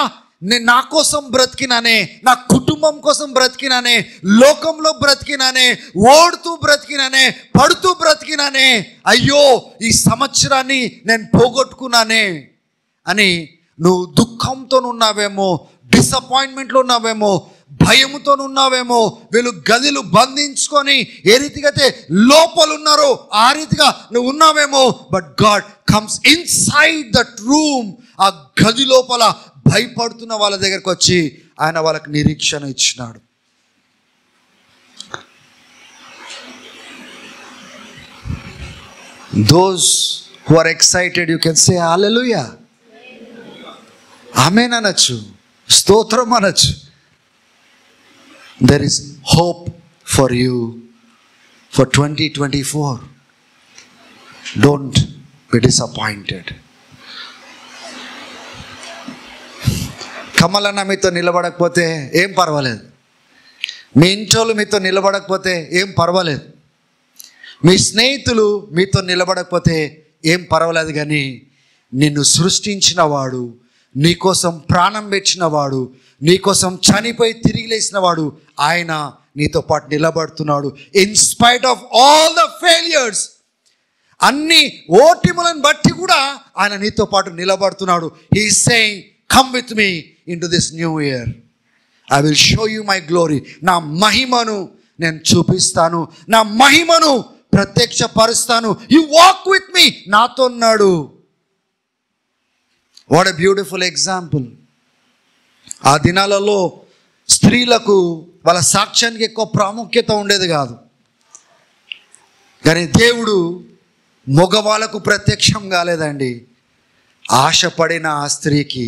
నేను నా కోసం బ్రతికినానే, నా కుటుంబం కోసం బ్రతికినానే, లోకంలో బ్రతికినానే, ఓడుతూ బ్రతికినానే, పడుతూ బ్రతికినానే, అయ్యో ఈ సంవత్సరాన్ని నేను పోగొట్టుకున్నానే అని నువ్వు దుఃఖంతో ఉన్నావేమో, డిసప్పాయింట్మెంట్లో ఉన్నావేమో, భయముతో ఉన్నావేమో. వీళ్ళు గదిలు బంధించుకొని ఏ రీతిగా అయితే లోపల ఉన్నారో ఆ రీతిగా నువ్వు ఉన్నావేమో. But God comes inside that room. ఆ గది లోపల భయపడుతున్న వాళ్ళ దగ్గరకు వచ్చి ఆయన వాళ్ళకి నిరీక్షణ ఇచ్చినాడు. Those who are excited you can say hallelujah, ఆమేన్ అనొచ్చు, స్తోత్రం అనొచ్చు. There is hope for you for 2024. Don't be disappointed. కమలన్న మీతో నిలబడకపోతే ఏం పర్వాలేదు, మీ ఇంట్లో మీతో నిలబడకపోతే ఏం పర్వాలేదు, మీ స్నేహితులు మీతో నిలబడకపోతే ఏం పర్వాలేదు, కానీ నిన్ను సృష్టించిన వాడు, నీకోసం ప్రాణం పెట్టిన వాడు, నీకోసం చనిపోయి తిరిగి లేచిన వాడు, ఆయన నీతో పాటు నిలబడుతున్నాడు. In spite of all the failures, అన్ని ఓటములను బట్టి కూడా ఆయన నీతో పాటు నిలబడుతున్నాడు. He is saying, come with me into this new year. I will show you my glory. నా మహిమను నేను చూపిస్తాను, నా మహిమను ప్రత్యక్షపరుస్తాను. You walk with me. నాతో ఉన్నాడు. What a beautiful example. ఆ దినాలలో స్త్రీలకు వాళ్ళ సాక్ష్యానికి ఎక్కువ ప్రాముఖ్యత ఉండేది కాదు, కానీ దేవుడు మగవాళ్ళకు ప్రత్యక్షం కాలేదండి. ఆశపడిన ఆ స్త్రీకి,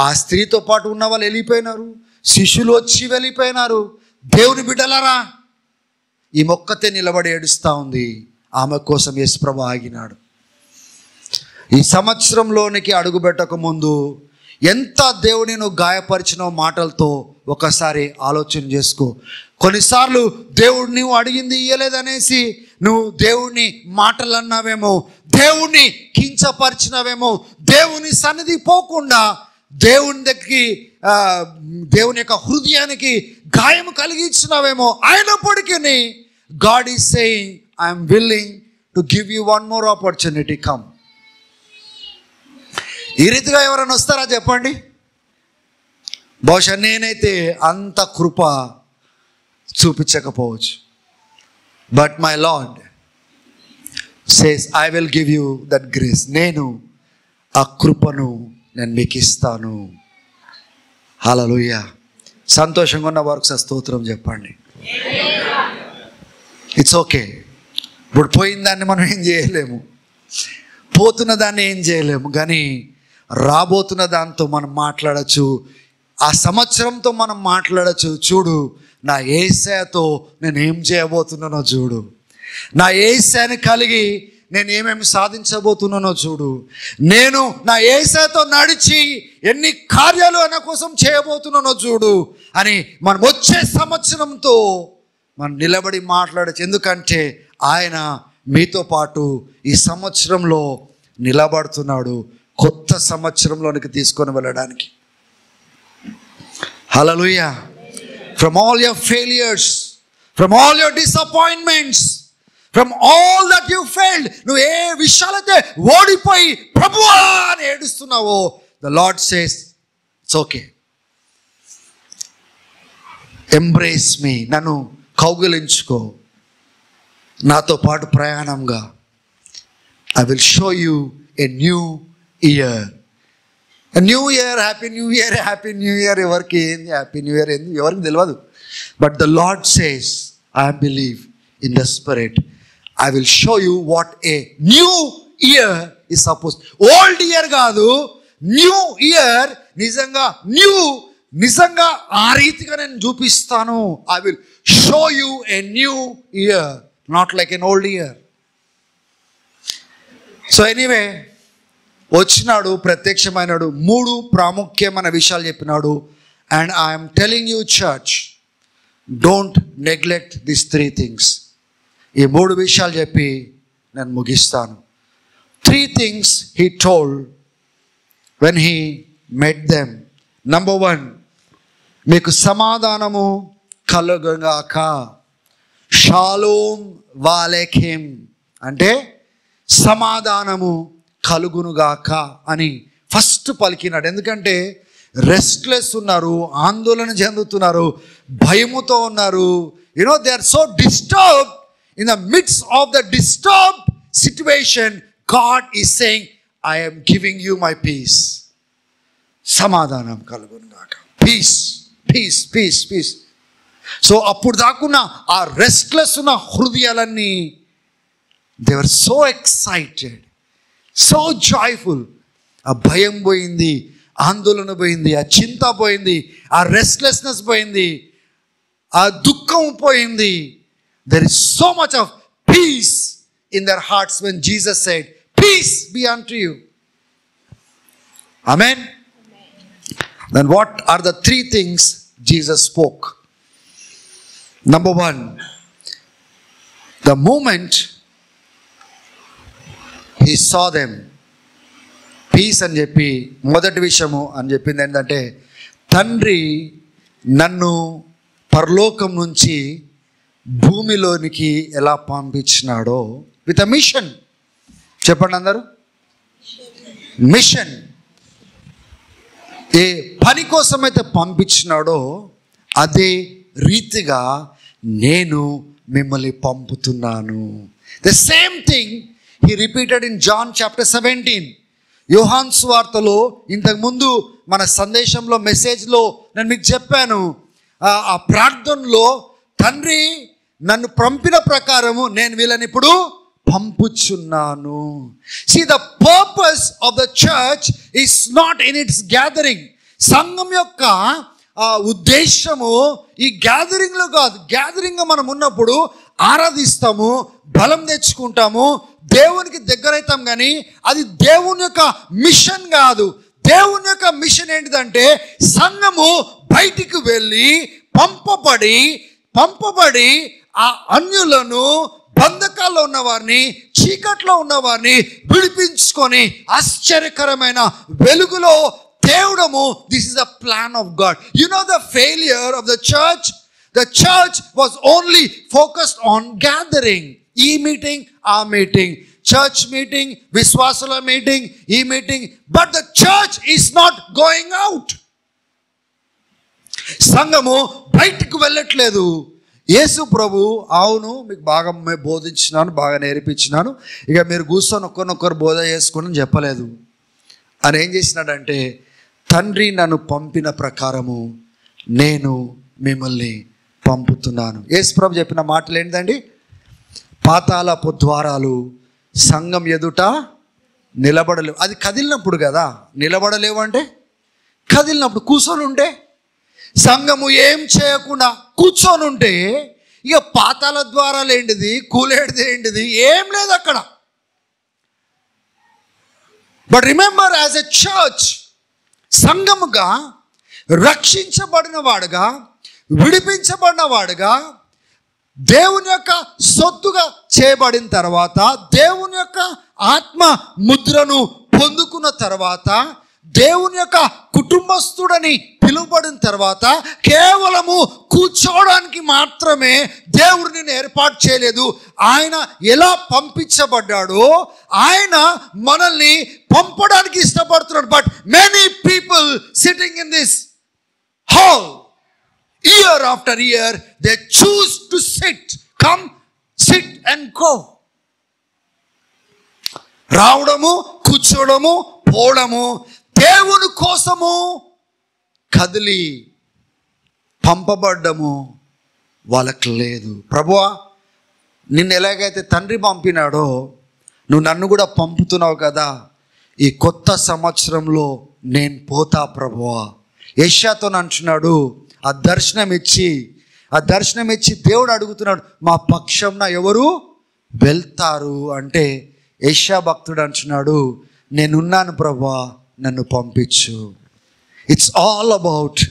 ఆ స్త్రీతో పాటు ఉన్న వాళ్ళు వెళ్ళిపోయినారు, శిష్యులు వచ్చి వెళ్ళిపోయినారు. దేవుని బిడ్డలారా, ఈ మొక్కతే నిలబడి ఏడుస్తూ ఉంది. ఆమె కోసం యేసుప్రభు ఆగినాడు. ఈ సంవత్సరంలోనికి అడుగుపెట్టక ముందు ఎంత దేవుని నువ్వు గాయపరిచిన మాటలతో ఒకసారి ఆలోచన చేసుకో. కొన్నిసార్లు దేవుడు నువ్వు అడిగింది ఇయ్యలేదనేసి నువ్వు దేవుడిని మాటలు అన్నావేమో, దేవుణ్ణి కించపరిచినవేమో, దేవుని సన్నిధి పోకుండా దేవుని దగ్గరికి, దేవుని యొక్క హృదయానికి గాయం కలిగించినవేమో. అయినప్పటికీ God is saying, I'm willing to give you one more opportunity, come. ఈ రీతిగా ఎవరైనా వస్తారా చెప్పండి? బహుశా నేనైతే అంత కృప చూపించకపోవచ్చు. But my Lord says, I will give you that grace. నేను ఆ కృపను నేను మీకు ఇస్తాను. హల్లెలూయా. సంతోషంగా ఉన్న వారికి స్తోత్రం చెప్పండి. It's okay. ఇప్పుడు పోయిన దాన్ని మనం ఏం చేయలేము, పోతున్న దాన్ని ఏం చేయలేము, కానీ రాబోతున్న దాంతో మనం మాట్లాడచ్చు. ఆ సంవత్సరంతో మనం మాట్లాడచ్చు. చూడు, నా యేసయ్యతో నేను ఏం చేయబోతున్నానో చూడు, నా యేసయ్యని కలిగి నేను ఏమేమి సాధించబోతున్నానో చూడు, నేను నా యేసయ్యతో నడిచి ఎన్ని కార్యాలు ఆయన కోసం చేయబోతున్నానో చూడు అని మనం వచ్చే సంవత్సరంతో మనం నిలబడి మాట్లాడచ్చు. ఎందుకంటే ఆయన మీతో పాటు ఈ సంవత్సరంలో నిలబడుతున్నాడు, కొత్త సంవత్సరంలోనికి తీసుకొని వెళ్ళడానికి. Hallelujah. From all your failures, from all your disappointments, from all that you failed, నువ్వు ఏ విషయాలైతే ఓడిపోయి ప్రభువా అని ఏడుస్తున్నావో, the Lord says it's okay, embrace me, నన్ను కౌగిలించుకో, నాతో పాటు ప్రయాణంగా. I will show you a new year. New year, happy new year, happy new year. ఎవరికి ఏంది హ్యాపీ న్యూ ఇయర్ ఏంది ఎవరికి తెలియదు. But the Lord says, I believe in the spirit, I will show you what a new year is suppose. Old year కాదు, new year. నిజంగా ఆ రీతిగా నేను చూపిస్తాను. I will show you a new year, not like an old year. So anyway, వచ్చినాడు, ప్రత్యక్షమైనాడు, 3 ప్రాముఖ్యమైన విషయాలు చెప్పినాడు. And I'm telling you church, don't neglect this 3 things. ఈ 3 విషయాలు చెప్పి నేను ముగిస్తాను. 3 things he told when he met them. Number 1, మీకు సమాధానము కలుగుగాక. షాలోమ్ వాలేఖేం అంటే సమాధానము కలుగునుగాక అని ఫస్ట్ పలికినాడు. ఎందుకంటే రెస్ట్లెస్ ఉన్నారు, ఆందోళన చెందుతున్నారు, భయముతో ఉన్నారు. They are so disturbed. In the midst of the disturbed situation, God is saying, I am giving you my peace. సమాధానం కలుగునుగాక. Peace, peace, peace, peace. So అప్పుడు దాకున్న ఆ రెస్ట్లెస్ ఉన్న హృదయాలన్నీ, they were so excited, so joyful. ఆ భయం పోయింది, ఆందోళన పోయింది, ఆ చింత పోయింది, ఆ రెస్ట్లెస్నెస్ పోయింది, ఆ దుఃఖం పోయింది. There is so much of peace in their hearts when Jesus said, peace be unto you. Amen. Then what are the 3 things Jesus spoke? Number 1, the moment he saw them, peace అని చెప్పి మొదటి విషయము అని చెప్పింది ఏంటంటే, తండ్రి నన్ను పరలోకం నుంచి భూమిలోనికి ఎలా పంపించినాడో, విత్ అ మిషన్. చెప్పండి అందరూ, మిషన్. ఏ పని కోసమైతే పంపించినాడో అదే రీతిగా నేను మిమ్మల్ని పంపుతున్నాను. The same thing he repeated in John chapter 17. యోహాను సువార్తలో ఇంతకుముందు మన సందేశంలో, మెసేజ్లో నేను మీకు చెప్పాను, ఆ ప్రార్థనలో తండ్రి నన్ను పంపిన ప్రకారము నేను వీళ్ళని ఇప్పుడు పంపుచున్నాను. See, the purpose of the church is not in its gathering. సంఘం యొక్క ఉద్దేశము ఈ గ్యాదరింగ్లో కాదు. గ్యాదరింగ్ మనం ఉన్నప్పుడు ఆరాధిస్తాము, బలం తెచ్చుకుంటాము, దేవునికి దగ్గరైతాం, కానీ అది దేవుని యొక్క మిషన్ కాదు. దేవుని యొక్క మిషన్ ఏంటిదంటే, సంఘము బయటికి వెళ్ళి పంపబడి ఆ అన్యులను, బంధకాల్లో ఉన్నవారిని, చీకట్లో ఉన్నవారిని విడిపించుకొని ఆశ్చర్యకరమైన వెలుగులో తేవడము. This is the plan of God. You know the failure of the church. The church was only focused on gathering. E meeting, a meeting, church meeting, Viswasala meeting, e meeting, but the church is not going out. సంఘము బయటికి వెళ్ళట్లేదు. యేసు ప్రభు, అవును మీకు బాగా బోధించినాను, బాగా నేర్పించినాను, ఇక మీరు కూర్చొని ఒక్కరినొక్కరు బోధ చేసుకుని చెప్పలేదు. అని ఏం చేసినాడంటే, తండ్రి నన్ను పంపిన ప్రకారము నేను మిమ్మల్ని పంపుతున్నాను. యేసు ప్రభు చెప్పిన మాటలు ఏంటండి, పాతాళపు ద్వారాలు సంఘం ఎదుట నిలబడలేవు. అది కదిలినప్పుడు కదా, నిలబడలేవు అంటే కదిలినప్పుడు. కూర్చొని ఉంటే, సంఘము ఏం చేయకుండా కూర్చొని ఉంటే, ఇక పాతాళ ద్వారాలు ఏంటిది, కూలేడిది ఏంటిది, ఏం లేదు అక్కడ. But remember, as a church, సంఘముగా రక్షించబడిన వాడుగా, విడిపించబడిన వాడుగా, దేవుని యొక్క సొత్తుగా చేయబడిన తర్వాత, దేవుని యొక్క ఆత్మ ముద్రను పొందుకున్న తర్వాత, దేవుని యొక్క కుటుంబస్తుడని పిలువబడిన తర్వాత, కేవలము కూర్చోవడానికి మాత్రమే దేవుడు నిన్ను ఏర్పాటు చేయలేదు. ఆయన ఎలా పంపించబడ్డాడో ఆయన మనల్ని పంపడానికి ఇష్టపడుతున్నాడు. But many people sitting in this hall, year after year, they choose to come, sit and go. రావడము, కూర్చోవడము, పోవడము దేవుని కోసము కదిలి పంపబడ్డము వాళ్ళకి లేదు. ప్రభువా, నిన్ను ఎలాగైతే తండ్రి పంపినాడో నువ్వు నన్ను కూడా పంపుతున్నావు కదా, ఈ కొత్త సంవత్సరంలో నేను పోతా ప్రభువా. యెషయాతో అంటున్నాడు, ఆ దర్శనం ఇచ్చి దేవుడు అడుగుతున్నాడు, మా పక్షంన ఎవరు వెళ్తారు అంటే యెషయా భక్తుడు అంటున్నాడు, నేనున్నాను ప్రభువా, నన్ను పంపించు. It's all about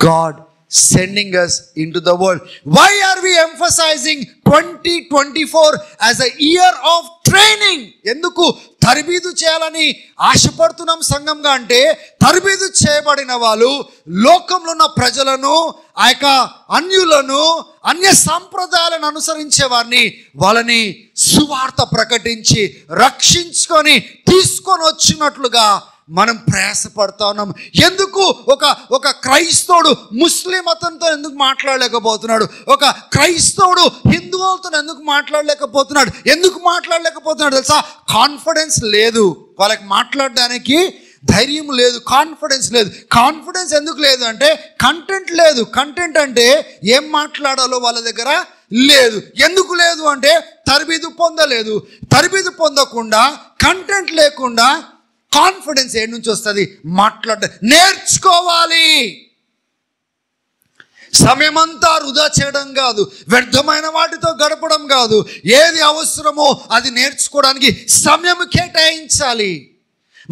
God sending us into the world. Why are we emphasizing 2024 as a year of training? ఎందుకు తరబీదు చేయాలని ఆశపడుతున్నాం సంఘంగా అంటే, తరబీదు చేయబడిన వాళ్ళు లోకంలో ఉన్న ప్రజలను, ఆ యొక్క అన్యులను, అన్య సాంప్రదాయాలను అనుసరించే వారిని, వాళ్ళని సువార్త ప్రకటించి రక్షించుకొని తీసుకొని వచ్చినట్లుగా మనం ప్రయాసపడతా ఉన్నాం. ఎందుకు ఒక క్రైస్తవుడు ముస్లిం మతంతో ఎందుకు మాట్లాడలేకపోతున్నాడు? ఒక క్రైస్తవుడు హిందువులతో ఎందుకు మాట్లాడలేకపోతున్నాడు తెలుసా? కాన్ఫిడెన్స్ లేదు వాళ్ళకి, మాట్లాడడానికి ధైర్యం లేదు, కాన్ఫిడెన్స్ లేదు. కాన్ఫిడెన్స్ ఎందుకు లేదు అంటే కంటెంట్ లేదు. కంటెంట్ అంటే ఏం మాట్లాడాలో వాళ్ళ దగ్గర లేదు. ఎందుకు లేదు అంటే తరబీదు పొందలేదు. తరబీదు పొందకుండా, కంటెంట్ లేకుండా కాన్ఫిడెన్స్ ఏడు నుంచి వస్తుంది? నేర్చుకోవాలి. సమయమంతా వృధా చేయడం కాదు, వ్యర్థమైన వాటితో గడపడం కాదు, ఏది అవసరమో అది నేర్చుకోవడానికి సమయం కేటాయించాలి.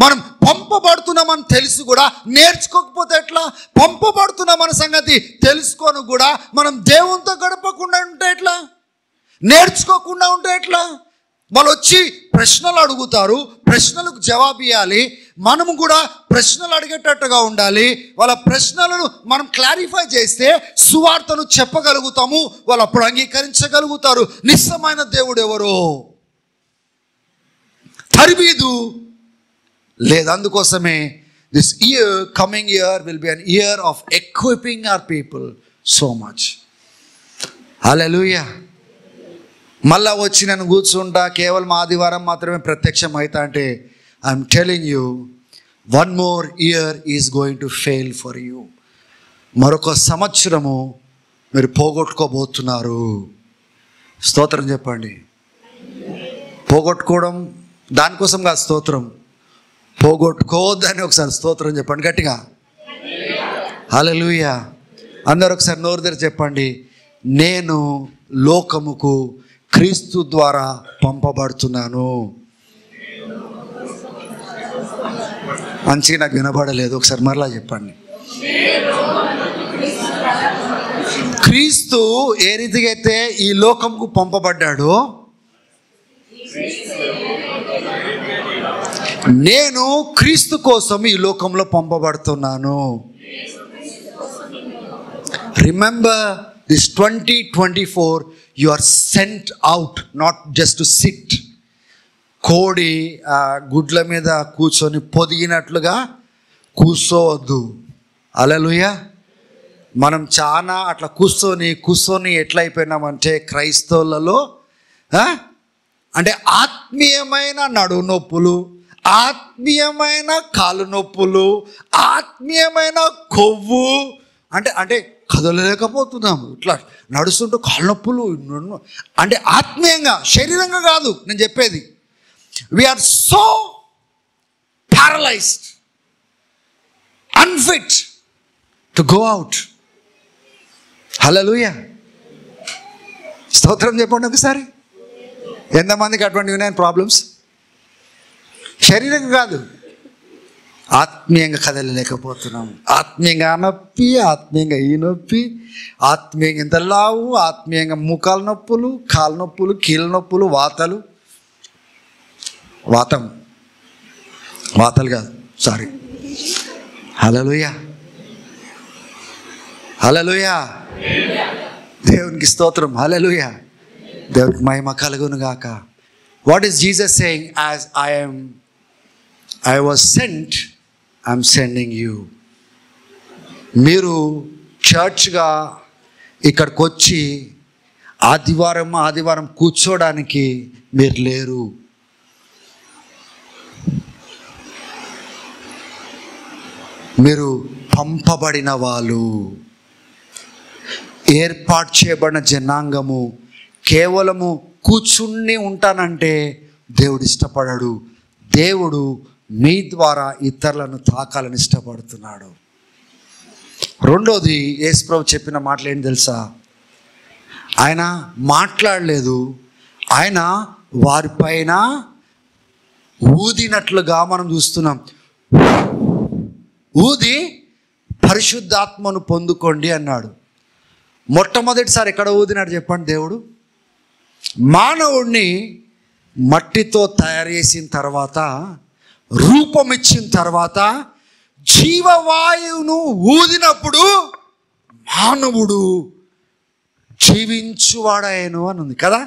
మనం పంపబడుతున్నామని తెలిసి కూడా నేర్చుకోకపోతే ఎట్లా? పంపబడుతున్నామన్న సంగతి తెలుసుకొని కూడా మనం దేవునితో గడపకుండా ఉంటే ఎట్లా? నేర్చుకోకుండా ఉంటే ఎట్లా? వాళ్ళు వచ్చి ప్రశ్నలు అడుగుతారు, ప్రశ్నలకు జవాబు ఇవ్వాలి. మనము కూడా ప్రశ్నలు అడిగేటట్టుగా ఉండాలి. వాళ్ళ ప్రశ్నలను మనం క్లారిఫై చేస్తే సువార్తను చెప్పగలుగుతాము. వాళ్ళు అప్పుడు అంగీకరించగలుగుతారు నిజమైన దేవుడు ఎవరో. తరబీదు లేదు. అందుకోసమే this year, coming year will be an year of equipping our people so much. Hallelujah. మళ్ళా వచ్చి నేను కూర్చుంటా, కేవలం ఆదివారం మాత్రమే ప్రత్యక్షం అవుతా అంటే, I'm telling you, one more year is going to fail for you. మరొక సంవత్సరము మీరు పోగొట్టుకోబోతున్నారు. స్తోత్రం చెప్పండి. పోగొట్టుకోవడం దానికోసం కాదు, స్తోత్రం. పోగొట్టుకోవద్దని ఒకసారి స్తోత్రం చెప్పండి గట్టిగా. హల్లెలూయా. అందరూ ఒకసారి నోరు తెరిచి చెప్పండి, నేను లోకముకు క్రీస్తు ద్వారా పంపబడుతున్నాను. మంచిగా నాకు వినబడలేదు, ఒకసారి మరలా చెప్పండి. క్రీస్తు ఏ రీతిగా అయితే ఈ లోకంకు పంపబడ్డాడో, నేను క్రీస్తు కోసం ఈ లోకంలో పంపబడుతున్నాను. Remember this 2024, you are sent out, not just to sit. కోడి గుడ్ల మీద కూర్చొని పొదిగినట్లుగా కూర్చోవద్దు. హల్లెలూయా. మనం చాలా అట్లా కూర్చొని ఎట్లయిపోయినామంటే క్రైస్తవులలో అంటే ఆత్మీయమైన నడుము నొప్పులు, ఆత్మీయమైన కాలు నొప్పులు, ఆత్మీయమైన కొవ్వు అంటే కదలలేకపోతున్నాము. ఇట్లా నడుస్తుంటూ కాళ్ళ నొప్పులు అంటే ఆత్మీయంగా, శరీరంగా కాదు నేను చెప్పేది. We're so paralysed, unfit to go out. Hallelujah. స్తోత్రం చెప్పండి ఒకసారి. ఎంతమందికి అటువంటి ఉన్నాయి ప్రాబ్లమ్స్? శరీరంగా కాదు, ఆత్మీయంగా కదలలేకపోతున్నాం. ఆత్మీయంగా నొప్పి, ఆత్మీయంగా ఈ నొప్పి, ఆత్మీయంగా ఇంత లావు, ఆత్మీయంగా ముఖాల నొప్పులు, కాళ్ళ నొప్పులు, కీళ్ళ నొప్పులు, వాతాలు కాదు, సారీ. హల్లెలూయా. హల్లెలూయా. దేవునికి స్తోత్రం. హల్లెలూయా. దేవునికి మహిమ కలుగును గాక. What is Jesus saying? As I was sent, I'm sending you. మీరు చర్చ్గా ఇక్కడికి వచ్చి ఆదివారం కూర్చోడానికి మీరు లేరు. మీరు పంపబడిన వాళ్ళు, ఏర్పాటు చేయబడిన జనాంగము. కేవలము కూర్చుని ఉంటానంటే దేవుడు ఇష్టపడడు. దేవుడు మీ ద్వారా ఇతరులను తాకాలని ఇష్టపడుతున్నాడు. రెండోది, యేసుప్రభు చెప్పిన మాటలు ఏంటి తెలుసా? ఆయన మాట్లాడలేదు, ఆయన వారిపైన ఊదినట్లుగా మనం చూస్తున్నాం. ఊది పరిశుద్ధాత్మను పొందుకోండి అన్నాడు. మొట్టమొదటిసారి ఎక్కడ ఊదినాడు చెప్పండి? దేవుడు మానవుడిని మట్టితో తయారు చేసిన తర్వాత, రూపం ఇచ్చిన తర్వాత, జీవవాయువును ఊదినప్పుడు మానవుడు జీవించువాడాయను అని ఉంది కదా.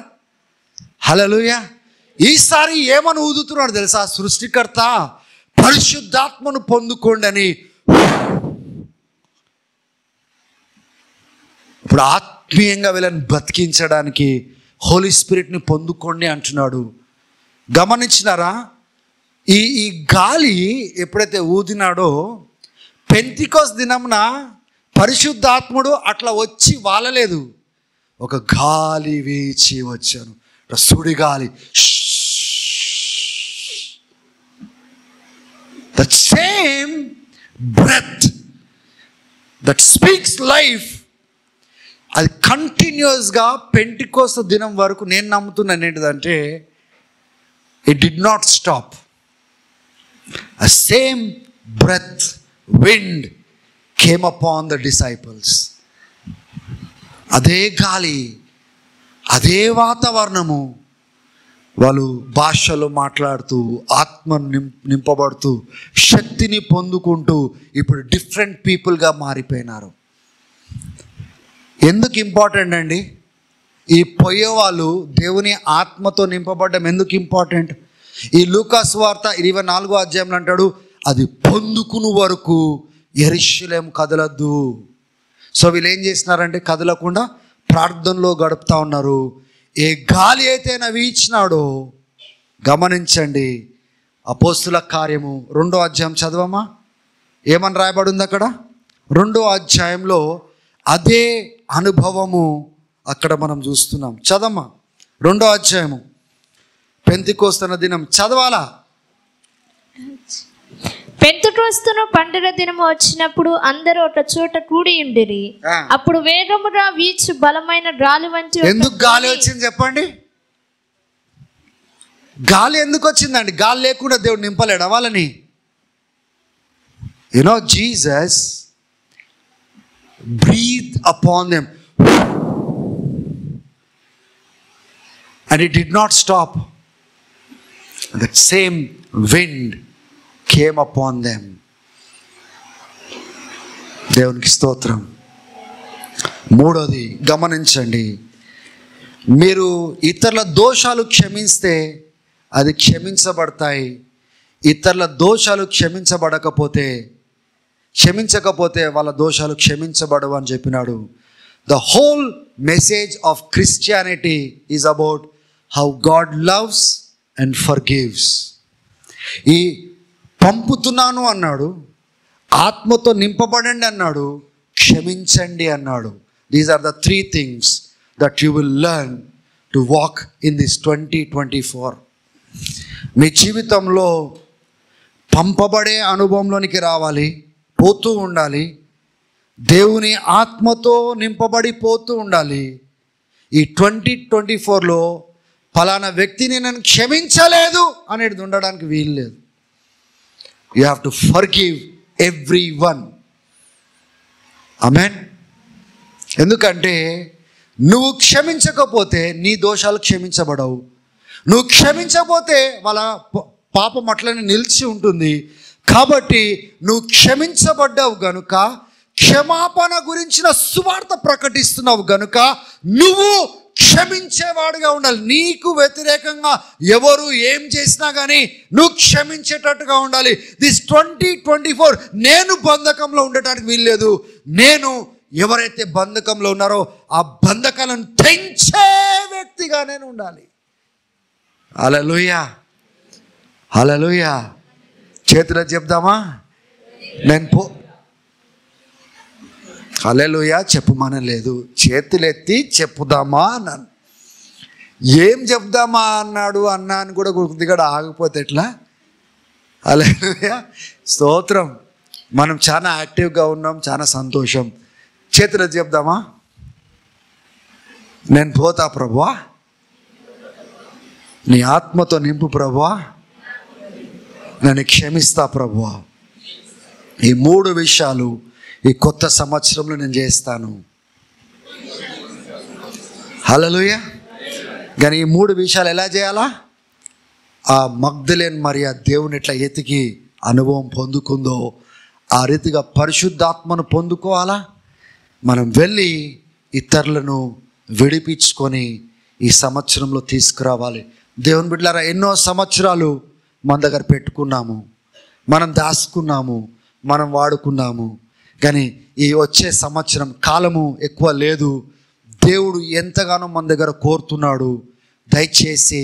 హల్లెలూయా. ఈసారి ఏమని ఊదుతున్నాడు తెలుసా? సృష్టికర్త పరిశుద్ధాత్మను పొందుకోండి అని. ఇప్పుడు ఆత్మీయంగా వీళ్ళని బతికించడానికి హోలీ స్పిరిట్ని పొందుకోండి అంటున్నాడు. గమనించినారా? ఈ గాలి ఎప్పుడైతే ఊదినాడో, పెంతికోస్ దినమున పరిశుద్ధాత్ముడు అట్లా వచ్చి వాలలేదు. ఒక గాలి వీచి వచ్చాను, సుడి గాలి. The same breath that speaks life, అది కంటిన్యూస్గా పెంటికోస్తు దినం వరకు నేను నమ్ముతున్నాను ఏంటిదంటే, it did not stop. A same breath, wind came upon the disciples. అదే గాలి, అదే వాతావరణము, వాళ్ళు భాషలో మాట్లాడుతూ, ఆత్మను నింపబడుతూ, శక్తిని పొందుకుంటూ ఇప్పుడు డిఫరెంట్ పీపుల్గా మారిపోయినారు. ఎందుకు ఇంపార్టెంట్ అండి? ఈ పోయేవాళ్ళు దేవుని ఆత్మతో నింపబడడం ఎందుకు ఇంపార్టెంట్? ఈ లూకా సువార్త 24వ అధ్యాయంలో అంటాడు, అది పొందుకుని వరకు యెరూషలేము కదలద్దు. సో వీళ్ళు ఏం చేసినారంటే కదలకుండా ప్రార్థనలో గడుపుతూ ఉన్నారు. ఏ గాలి అయితే వీచినాడో, గమనించండి, అపోస్తుల కార్యము 2వ అధ్యాయం చదవమా, ఏమని రాయబడి ఉంది అక్కడ? 2వ అధ్యాయంలో అదే అనుభవము అక్కడ మనం చూస్తున్నాం. చదవమా 2వ అధ్యాయము, పెంతెకోస్తు దినం చదవాలా? పెంతెకోస్తును పండుగ దినము వచ్చినప్పుడు అందరూ ఒక చోట కూడి ఉండిరి. అప్పుడు వేగముగా వీచు బలమైన గాలి వంటి. ఎందుకు గాలి వచ్చింది చెప్పండి? గాలి ఎందుకు వచ్చిందండి? గాలి లేకుండా దేవుడు నింపలేడా వాళ్ళని? Jesus breathed upon them and it did not stop. That same wind came upon them. దేవునికి స్తోత్రం. మూడోది గమనించండి, మీరు ఇతరుల దోషాలు క్షమిస్తే అది క్షమించబడతాయి. ఇతరుల దోషాలు క్షమించకపోతే వాళ్ళ దోషాలు క్షమించబడవు అని చెప్పినాడు. The whole message of Christianity is about how God loves and forgives. ఈ పంపుతున్నాను అన్నాడు, ఆత్మతో నింపబడండి అన్నాడు, క్షమించండి అన్నాడు. These are the 3 things that you will learn to walk in this 2024. మీ జీవితంలో పంపబడే అనుభవంలోనికి రావాలి, పోతూ ఉండాలి, దేవుని ఆత్మతో నింపబడి పోతూ ఉండాలి. ఈ 2024లో ఫలానా వ్యక్తిని నేను క్షమించలేదు అనేది ఉండడానికి వీలు లేదు. You have to forgive everyone. ఆమేన్. ఎందుకంటే నువ్వు క్షమించకపోతే నీ దోషాలు క్షమించబడవు. నువ్వు క్షమించకపోతే వాళ్ళ పాపం అట్లనే నిలిచి ఉంటుంది. కాబట్టి నువ్వు క్షమించబడ్డావు గనుక, క్షమాపణ గురించిన సువార్త ప్రకటిస్తున్నావు గనుక నువ్వు క్షమించేవాడుగా ఉండాలి. నీకు వ్యతిరేకంగా ఎవరు ఏం చేసినా కానీ నువ్వు క్షమించేటట్టుగా ఉండాలి. దిస్ 2024 నేను బంధకంలో ఉండటానికి వీల్లేదు. నేను ఎవరైతే బంధకంలో ఉన్నారో ఆ బంధకాలను తెంచే వ్యక్తిగా నేను ఉండాలి. హల్లెలూయా, హల్లెలూయా. చేతులు చెప్దామా? నేను హల్లెలూయా చెప్పమనలేదు, చేతులెత్తి చెప్పుదామా అన్నాను. ఏం చెప్దామా అన్నాడు అని కూడా కొద్దిగా ఆగిపోతే ఎట్లా? హల్లెలూయా స్తోత్రం. మనం చాలా యాక్టివ్గా ఉన్నాం, చాలా సంతోషం. చేతులెత్తి చెప్దామా? నేను పోతా ప్రభువా, నీ ఆత్మతో నింపు ప్రభువా, నన్ను క్షమిస్తా ప్రభువా. ఈ 3 విషయాలు ఈ కొత్త సంవత్సరంలో నేను చేస్తాను. హల్లెలూయా. కానీ ఈ 3 విషయాలు ఎలా చేయాలా? ఆ మగ్దలేన్ మరియ దేవుని ఎట్లా ఎతికి అనుభవం పొందుకుందో ఆ రీతిగా పరిశుద్ధాత్మను పొందుకోవాలా. మనం వెళ్ళి ఇతరులను విడిపించుకొని ఈ సంవత్సరంలో తీసుకురావాలి. దేవుని బిడ్డలారా, ఎన్నో సంవత్సరాలు మన దగ్గర పెట్టుకున్నాము, మనం దాచుకున్నాము, మనం వాడుకున్నాము. కానీ ఈ వచ్చే సంవత్సరం కాలము ఎక్కువ లేదు. దేవుడు ఎంతగానో మన దగ్గర కోరుతున్నాడు. దయచేసి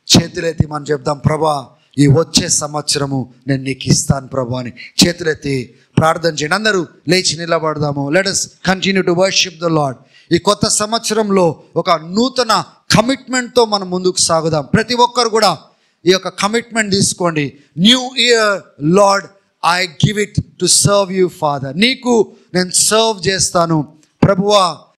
చేతులెత్తి మనం చెప్దాం, ప్రభా ఈ వచ్చే సంవత్సరము నేను నీకు ఇస్తాను ప్రభా అని చేతులెత్తి ప్రార్థన చేయండి. అందరూ లేచి నిలబడదాము. Let us continue to worship the Lord. ఈ కొత్త సంవత్సరంలో ఒక నూతన కమిట్మెంట్తో మనం ముందుకు సాగుదాం. ప్రతి ఒక్కరు కూడా ఈ యొక్క కమిట్మెంట్ తీసుకోండి. New year lord, I give it to serve you father. నీకు నేను సర్వ్ చేస్తాను ప్రభువా.